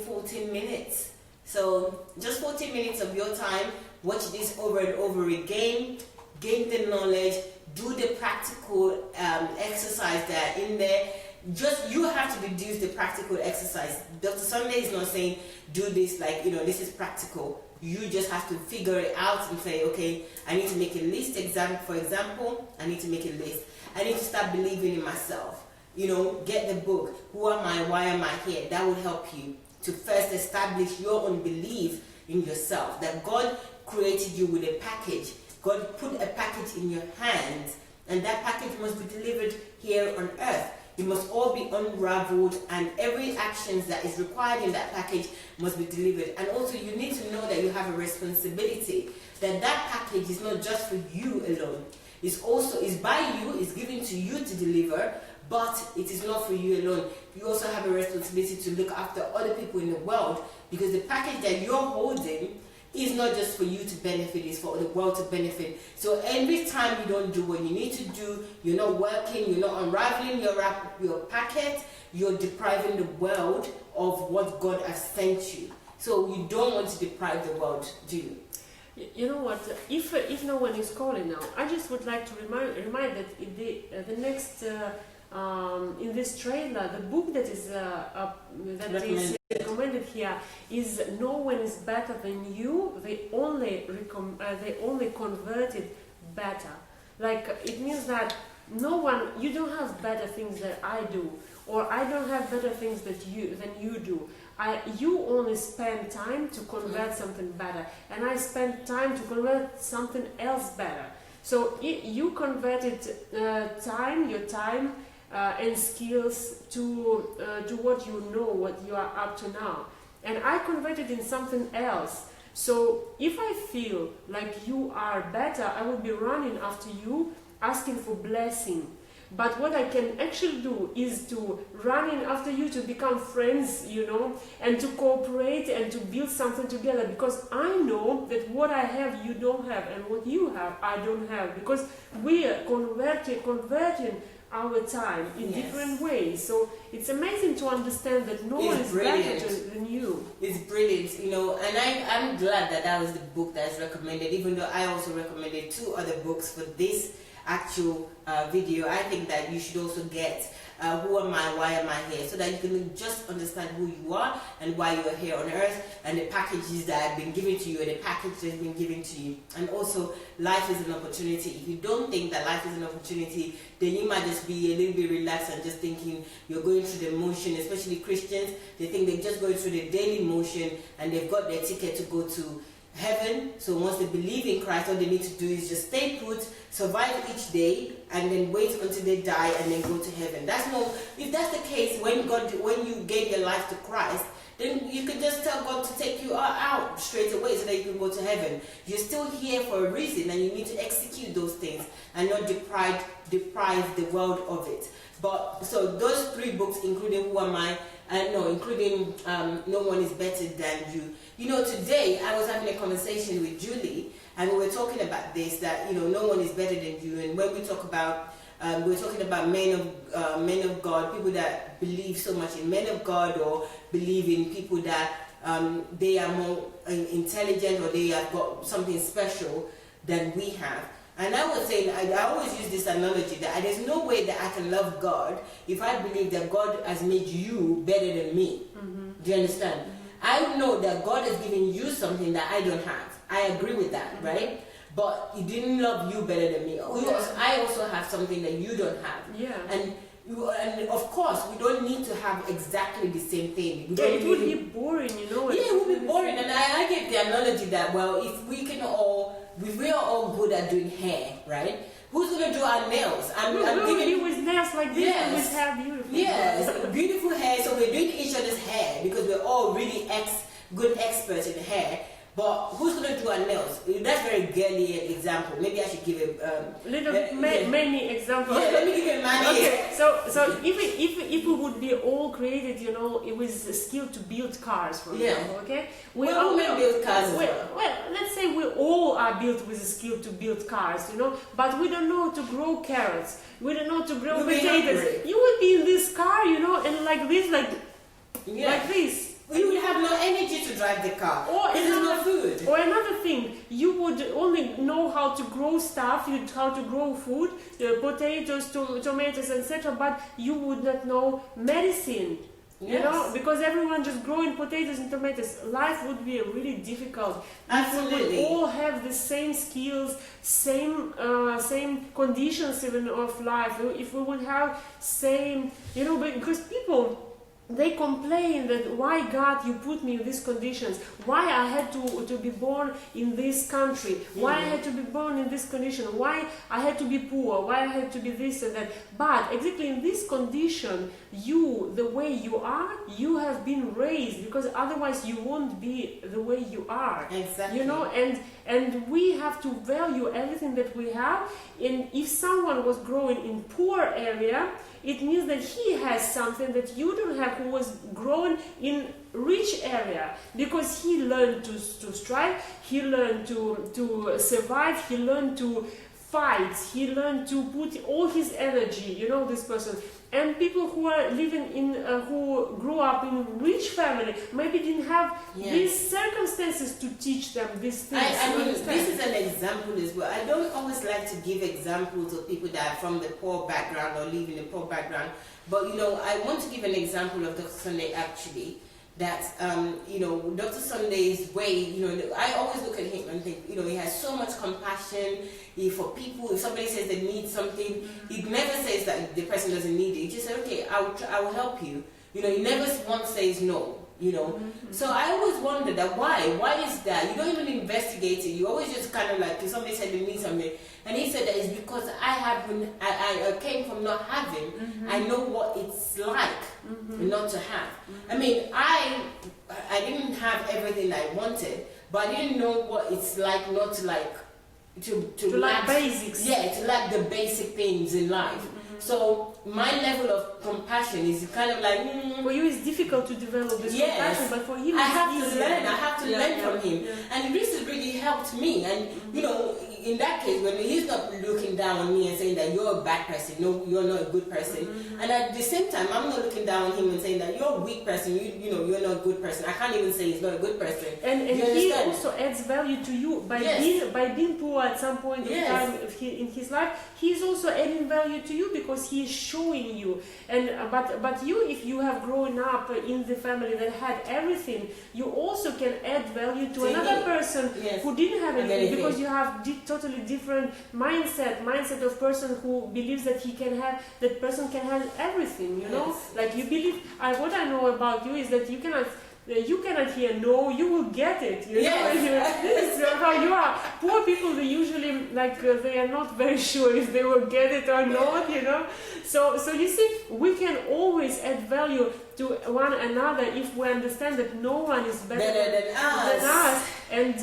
14 minutes. So just 14 minutes of your time. Watch this over and over again. Gain the knowledge. Do the practical exercise that are in there. Just you have to deduce the practical exercise. Dr. Sunday is not saying do this like, you know, this is practical. You just have to figure it out and say, okay, I need to make a list. For example, I need to make a list. I need to start believing in myself. You know, get the book. Who am I? Why am I here? That will help you to first establish your own belief in yourself. That God created you with a package. God put a package in your hands, and that package must be delivered here on earth. It must all be unraveled, and every action that is required in that package must be delivered. And also you need to know that you have a responsibility, that package is not just for you alone. It's by you, it's given to you to deliver, but it is not for you alone. You also have a responsibility to look after other people in the world, because the package that you're holding is not just for you to benefit, it's for the world to benefit. So every time you don't do what you need to do, you're not working, you're not unraveling your packet, you're depriving the world of what God has sent you. So you don't want to deprive the world, do you? You know what? If no one is calling now, I just would like to remind that the next in this trailer, the book that is recommended here is "No One Is Better Than You." They only converted better. Like, it means that no one, you don't have better things that I do, or I don't have better things than you do. you only spend time to convert something better, and I spend time to convert something else better. So you converted your time and skills to what you know, what you are up to now, and I converted in something else. So if I feel like you are better, I will be running after you, asking for blessing. But what I can actually do is to running after you to become friends, and to cooperate and to build something together, because I know that what I have you don't have, and what you have I don't have, because we are converting our time in different ways. So it's amazing to understand that no one is better than you. It's brilliant, and I'm glad that was the book that's recommended, even though I also recommended 2 other books for this actual video. I think that you should also get Who Am I, Why Am I Here, so that you can just understand who you are and why you are here on earth, and the packages that have been given to you and the package that has been given to you. And also, life is an opportunity. If you don't think that life is an opportunity, then you might just be a little bit relaxed and just thinking you're going through the motion. Especially Christians, they think they're just going through the daily motion and they've got their ticket to go to heaven. So once they believe in Christ, all they need to do is just stay put, survive each day, and then wait until they die and then go to heaven. If that's the case, when you gave your life to Christ, then you can just tell God to take you out straight away so that you can go to heaven. You're still here for a reason, and you need to execute those things and not deprive the world of it. But so those 3 books, including Who Am I, including No One Is Better Than You. Today I was having a conversation with Julie, and we were talking about this, that no one is better than you. And when we talk about we're talking about men of God, people that believe so much in men of God, or believe in people that they are more intelligent, or they have got something special than we have. And I was saying, I always use this analogy that there's no way that I can love God if I believe that God has made you better than me. Do you understand? I know that God has given you something that I don't have. I agree with that, right? But He didn't love you better than me. I also have something that you don't have. Yeah. And of course, we don't need to have exactly the same thing. It would be boring, Yeah, it would be boring. And I gave the analogy that, well, if we are all good at doing hair, right? Who's going to do our nails? I'm giving with nails like this. Yes. With hair, beautiful. Yes, beautiful hair. So we're doing each other's hair because we're all really good experts in hair. But who's going to do our nails? That's a very girly example. Maybe I should give many examples. Yeah, let me give you many. Okay, so if we would be all created, it was a skill to build cars, for example. Okay, we all build cars. Well, let's say we all are built with a skill to build cars, but we don't know to grow carrots. We don't know to grow potatoes. You would be in this car, and like this, like this. You would have no energy to drive the car. Or there's no food. Or another thing, you would only know how to grow stuff, how to grow food, potatoes, tomatoes, etc. But you would not know medicine. Yes. Because everyone just growing potatoes and tomatoes, life would be really difficult. Absolutely. If we would all have the same skills, same conditions even of life. If we would have same, because people, they complain that why God you put me in these conditions, why I had to be born in this country, why I had to be born in this condition, why I had to be poor, why I had to be this and that. But exactly in this condition, the way you are, you have been raised, because otherwise you won't be the way you are. Exactly. And we have to value everything that we have. And if someone was growing in poor area, it means that he has something that you don't have, who was grown in rich area, because he learned to strive, he learned to survive, he learned to fight, he learned to put all his energy, this person. And people who are living in, who grew up in rich family, maybe didn't have these circumstances to teach them these things. I mean, this is an example as well. I don't always like to give examples of people that are from the poor background or live in a poor background. But, I want to give an example of Dr. Sunday actually. That, Dr. Sunday's way, I always look at him and think, he has so much compassion for people. If somebody says they need something, he never says that the person doesn't need it. He just says, okay, I will help you. He never once says no. you know. So I always wonder that why is that? You don't even investigate it. You always just kind of like, somebody said to me something, and he said that it's because I came from not having. I know what it's like not to have. I mean, I didn't have everything I wanted, but I didn't know what it's like not to like to lack basics. Yeah, to lack the basic things in life. So my level of compassion is kind of like for you it's difficult to develop this compassion, but for him I have it's to easier. learn. I have to learn from him, and this has really helped me. And you know, in that case, when he's not looking down on me and saying that you're a bad person, no, you're not a good person, and at the same time, I'm not looking down on him and saying that you're a weak person, you know, you're not a good person. I can't even say he's not a good person. And he also adds value to you by being poor at some point of time in his life. He's also adding value to you because he is showing you. And but you, if you have grown up in the family that had everything, you also can add value to another person who didn't have anything, because you have totally different mindset of person who believes that that person can have everything, you know. Like you believe, what I know about you is that you cannot hear no, you will get it, you know. This is how you are. Poor people, they usually they are not very sure if they will get it or not, you know. So you see, we can always add value to one another if we understand that no one is better than us, and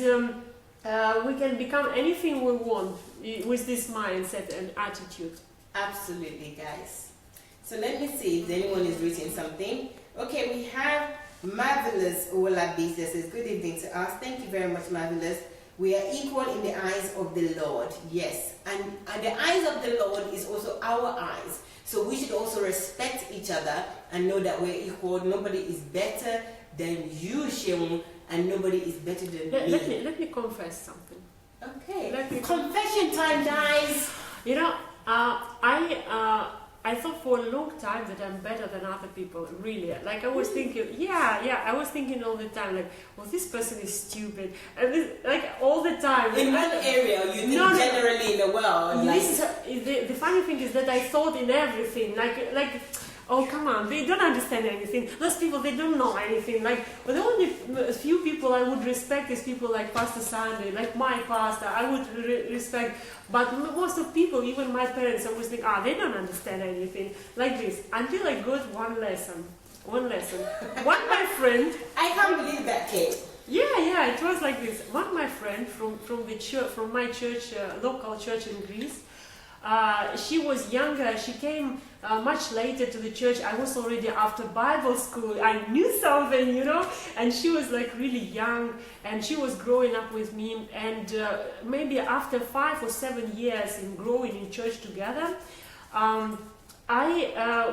we can become anything we want with this mindset and attitude. Absolutely, guys. So let me see if anyone is reading something. Okay, we have Marvelous Olabi says, good evening to us. Thank you very much, Marvelous. We are equal in the eyes of the Lord. Yes. And the eyes of the Lord is also our eyes. So we should also respect each other and know that we're equal. Nobody is better than you, Sheung, and nobody is better than me. Let me confess something. Okay. Confession time, guys. You know, I thought for a long time that I'm better than other people, really. Like I was thinking, I was thinking all the time, like, well, this person is stupid. And this, like all the time. In one area, you think generally in the world. The funny thing is that I thought in everything, like, oh come on, they don't understand anything. Those people, they don't know anything. Like, well, the only few people I would respect is people like Pastor Sunday, like my pastor. I would respect. But most of people, even my parents, always think, they don't understand anything. Like this, until I got one lesson. One my friend. I can't believe that, Kate. Yeah, it was like this. One my friend from the church, from my church, local church in Greece. She was younger. She came much later to the church. I was already after Bible school. I knew something, you know. And she was like really young, and she was growing up with me. And maybe after 5 or 7 years in growing in church together,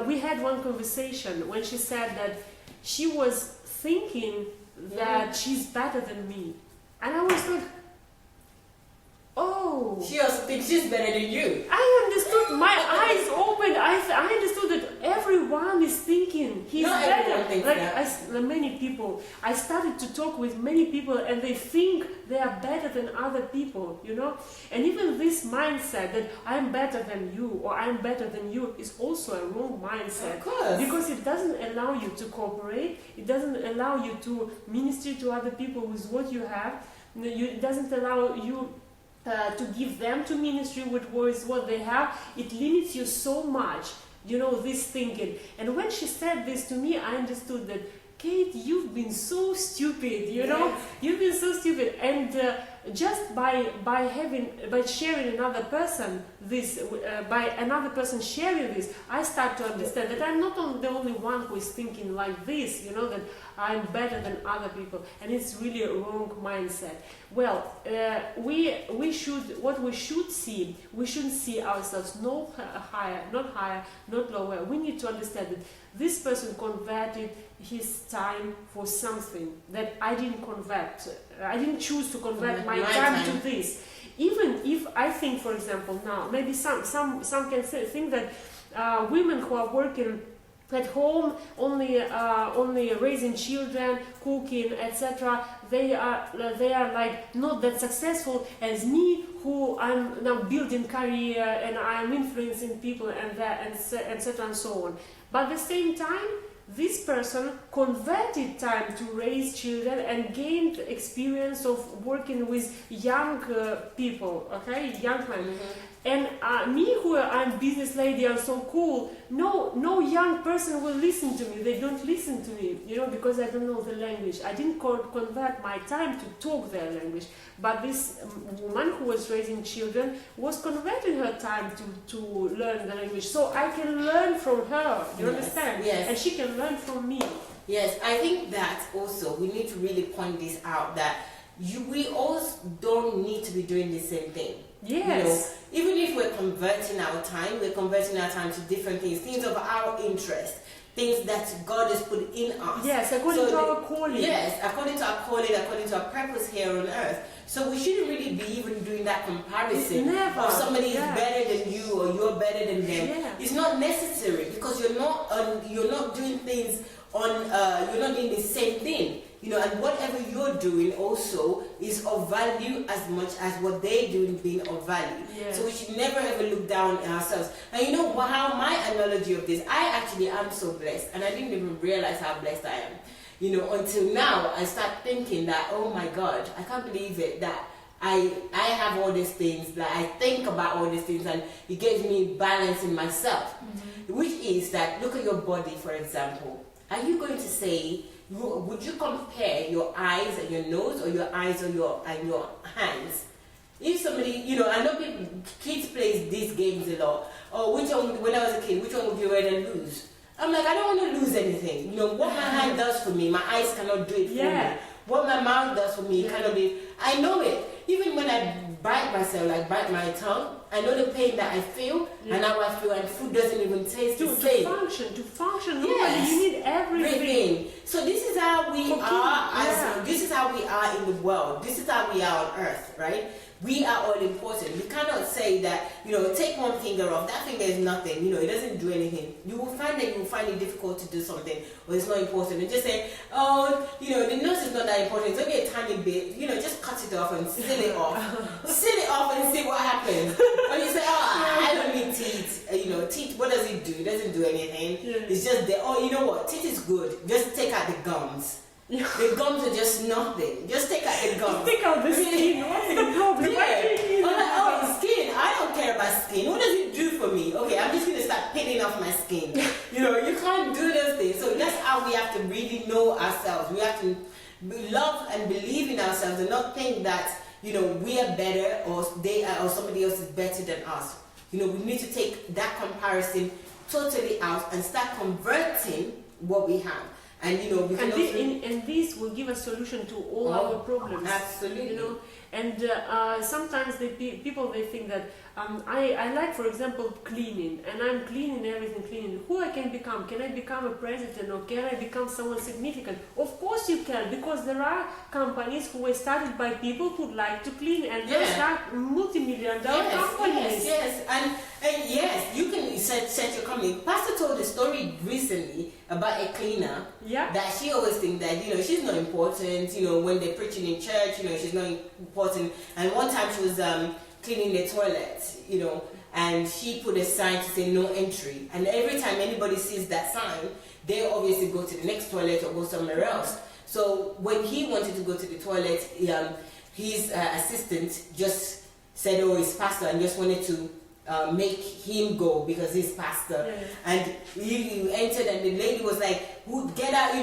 we had one conversation when she said that she was thinking that she's better than me, and I was like, oh. She also thinks she's better than you. I understood. My eyes opened. I understood that everyone is thinking he's Not better. Thinks like that. Many people. I started to talk with many people, and they think they are better than other people. You know, and even this mindset that I'm better than you or I'm better than you is also a wrong mindset. Of course. Because it doesn't allow you to cooperate. It doesn't allow you to minister to other people with what you have. It doesn't allow you to give them to ministry with what they have. It limits you so much, you know, this thinking. And when she said this to me, I understood that, Kate, you've been so stupid, you know. You've been so stupid. And just by sharing another person this, by another person sharing this, I start to understand that I'm not the only one who is thinking like this, you know, that I'm better than other people, and it's really a wrong mindset. Well, we should see, we shouldn't see ourselves no higher, not lower. We need to understand that this person converted his time for something that I didn't convert. I didn't choose to convert my time to this. Even if I think, for example, now maybe some can think that women who are working at home, only raising children, cooking, etc. They are like not that successful as me, who I'm now building career and I'm influencing people and etc. and so on. But at the same time, this person converted time to raise children and gained experience of working with young people, okay, young men. And me, who I'm business lady, I'm so cool. No young person will listen to me. They don't listen to me, because I don't know the language. I didn't convert my time to talk their language. But this woman who was raising children was converting her time to learn the language. So I can learn from her. You understand? Yes. And she can learn from me. Yes, I think that also we need to really point this out, that we all don't need to be doing the same thing. Yes. Even if we're converting our time to different things of our interest, things that God has put in us. Yes, according to our calling. Yes, according to our calling, according to our purpose here on earth. So we shouldn't really be even doing that comparison. Never. Of somebody is better than you or you're better than them. Yeah. It's not necessary, because you're not doing things you're not doing the same thing. And whatever you're doing also is of value as much as what they're doing being of value. Yes. So we should never ever look down on ourselves. And how my analogy of this, I actually am so blessed, and I didn't even realize how blessed I am. Until now, I start thinking that, oh my God, I can't believe it, that I have all these things, that I think about all these things, and it gives me balance in myself. Which is that, look at your body, for example. Are you going to say, would you compare your eyes and your nose, or your eyes and your hands? If somebody, I know kids play these games a lot. Oh, when I was a kid, which one would you rather lose? I'm like, I don't want to lose anything. What my hand does for me, my eyes cannot do it for me. What my mouth does for me, cannot do it. I know it. Even when I bite myself, like bite my tongue, I know the pain that I feel, and how I feel, and food doesn't even taste the same. To function, yes. You need everything. So this is how we are. This is how we are in the world. This is how we are on earth, right? We are all important. We cannot say that, take one finger off. That finger is nothing. It doesn't do anything. You will find it difficult to do something, or it's not important. And just say, oh, the nose is not that important. It's only a tiny bit. Just cut it off and seal it off. Seal it off and see what happens. Or you say, oh, I don't need teeth. Teeth, what does it do? It doesn't do anything. It's just there. Oh, you know what? Teeth is good. Just take out the gums. The gums are just nothing. Just take out the gums. Take out the skin. What's the problem? Skin. I don't care about skin. What does it do for me? Okay, I'm just going to start peeling off my skin. You can't do those things. So that's how we have to really know ourselves. We have to love and believe in ourselves, and not think that, we are better, or they are, or somebody else is better than us. We need to take that comparison totally out and start converting what we have. And we can and this will give a solution to all our problems. Absolutely. And sometimes people think that I like, for example, cleaning, and I'm cleaning everything. Who I can become? Can I become a president, or can I become someone significant? Of course you can, because there are companies who were started by people who like to clean, and they start multi-million-dollar companies. Yes, and yes, you can set your company. Pastor told a story recently about a cleaner. That she always thinks that she's not important. When they're preaching in church, she's not important. And one time she was cleaning the toilet, and she put a sign to say no entry. And every time anybody sees that sign, they obviously go to the next toilet or go somewhere else. So when he wanted to go to the toilet, his assistant just said, oh, he's pastor, and just wanted to make him go because he's pastor. And he entered, and the lady was like, get out,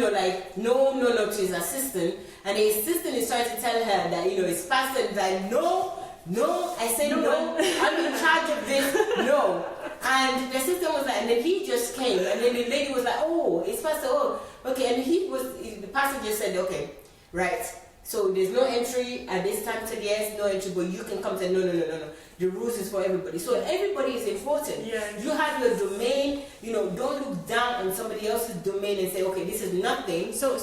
no, to his assistant. And the assistant is trying to tell her that, his pastor is like, no, I said no, I'm in charge of this, no. And the assistant was like, and then he just came, and then the lady was like, oh, it's pastor, oh, okay. And the pastor just said, okay, right. So there's no entry at this time. Said yes, no entry, but you can come. Say no. The rules is for everybody. So everybody is important. You have your domain. Don't look down on somebody else's domain and say, okay, this is nothing. So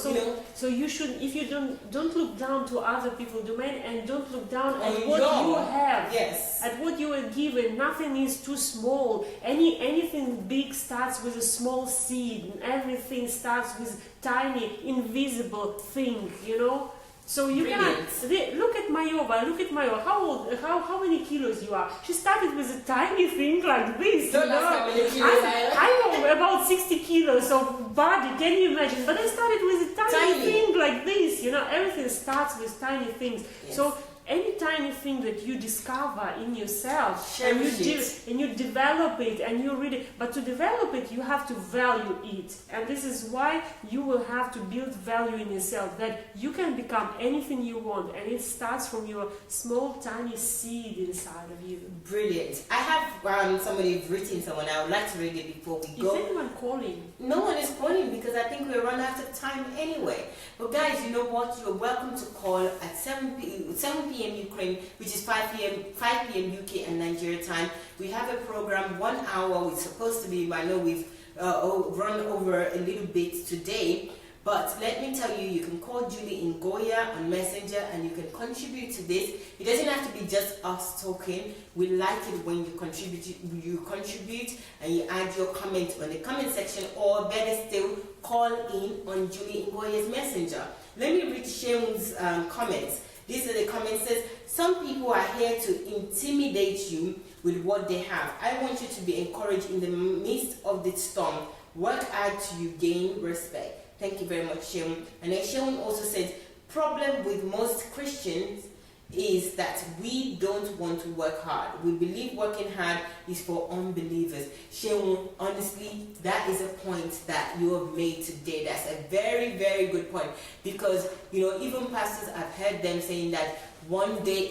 you should, if you don't look down to other people's domain, and don't look down at what you have. Yes. At what you are given. Nothing is too small. Anything big starts with a small seed. Everything starts with tiny, invisible thing. So you cannot look at at Mayowa. Look at Mayowa. How many kilos you are? She started with a tiny thing like this. Don't ask how many kilos I know about 60 kilos of body. Can you imagine? But I started with a tiny thing like this. You know, everything starts with tiny things. Yes. So any tiny thing that you discover in yourself and you develop it and you really, but to develop it you have to value it, and this is why you will have to build value in yourself, that you can become anything you want, and it starts from your small tiny seed inside of you. Brilliant. I have somebody written someone. I would like to read it before we go. Is anyone calling? No one is calling because I think we're run out of time anyway. But guys, you know what? You're welcome to call at 7 p.m. Ukraine, which is 5 p.m. UK and Nigeria time. We have a program, 1 hour. It's supposed to be, I know we've run over a little bit today. But let me tell you, you can call Julie in Goya on Messenger and you can contribute to this. It doesn't have to be just us talking. We like it when you contribute and you add your comment on the comment section, or better still, call in on Julie in Goya's Messenger. Let me read Sheun's comments. These are the comments. Says, some people are here to intimidate you with what they have. I want you to be encouraged in the midst of the storm. Work hard till you gain respect. Thank you very much, Sheun. And then Sheun also says, problem with most Christians is that we don't want to work hard. We believe working hard is for unbelievers. Sheun, honestly, that is a point that you have made today. That's a very, very good point. Because, you know, even pastors, I've heard them saying that one day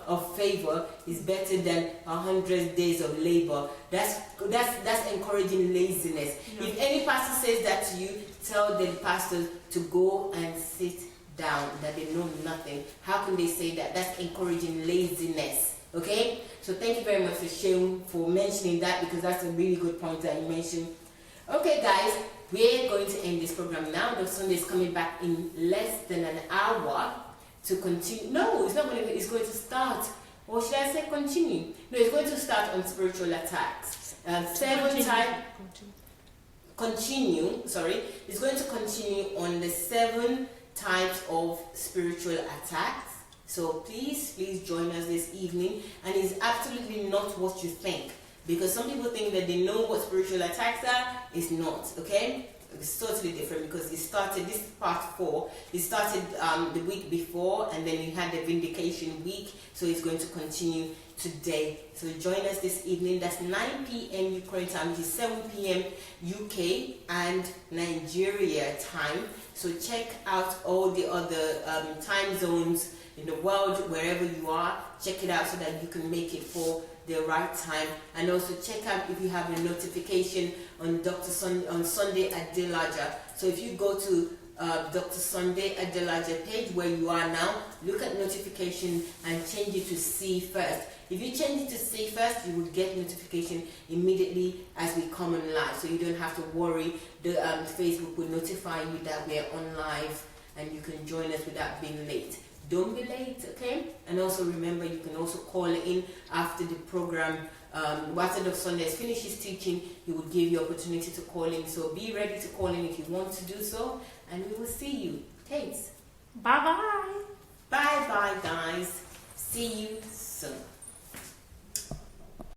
of favor is better than 100 days of labor. That's encouraging laziness. Yeah. If any pastor says that to you, tell the pastors to go and sit down, that they know nothing. How can they say that? That's encouraging laziness. Okay? So thank you very much for Sheun for mentioning that, because that's a really good point that you mentioned. Okay, guys, we're going to end this program now. Dr. Sunday is coming back in less than an hour to continue. No, it's not going to. It's going to start. Or should I say continue? No, it's going to start on spiritual attacks. Continue. Sorry, it's going to continue on the 7 types of spiritual attacks. So please join us this evening. And it's absolutely not what you think, because some people think that they know what spiritual attacks are. It's not. Okay. It's totally different, because it started, this part 4, it started the week before, and then you had the vindication week, so it's going to continue today. So join us this evening. That's 9 p.m. Ukraine time, which is 7 p.m. UK and Nigeria time. So check out all the other time zones in the world, wherever you are. Check it out so that you can make it for the right time. And also check out if you have a notification on on Sunday Adelaja. So if you go to Dr. Sunday Adelaja page where you are now, look at notification and change it to see first. If you change it to see first, you will get notification immediately as we come on live. So you don't have to worry. The Facebook will notify you that we're on live, and you can join us without being late. Don't be late, okay? And also remember, you can also call in after the program. After Dr. Sunday has finished his teaching, he will give you opportunity to call in. So be ready to call in if you want to do so, and we will see you. Thanks. Bye-bye. Bye-bye, guys. See you soon.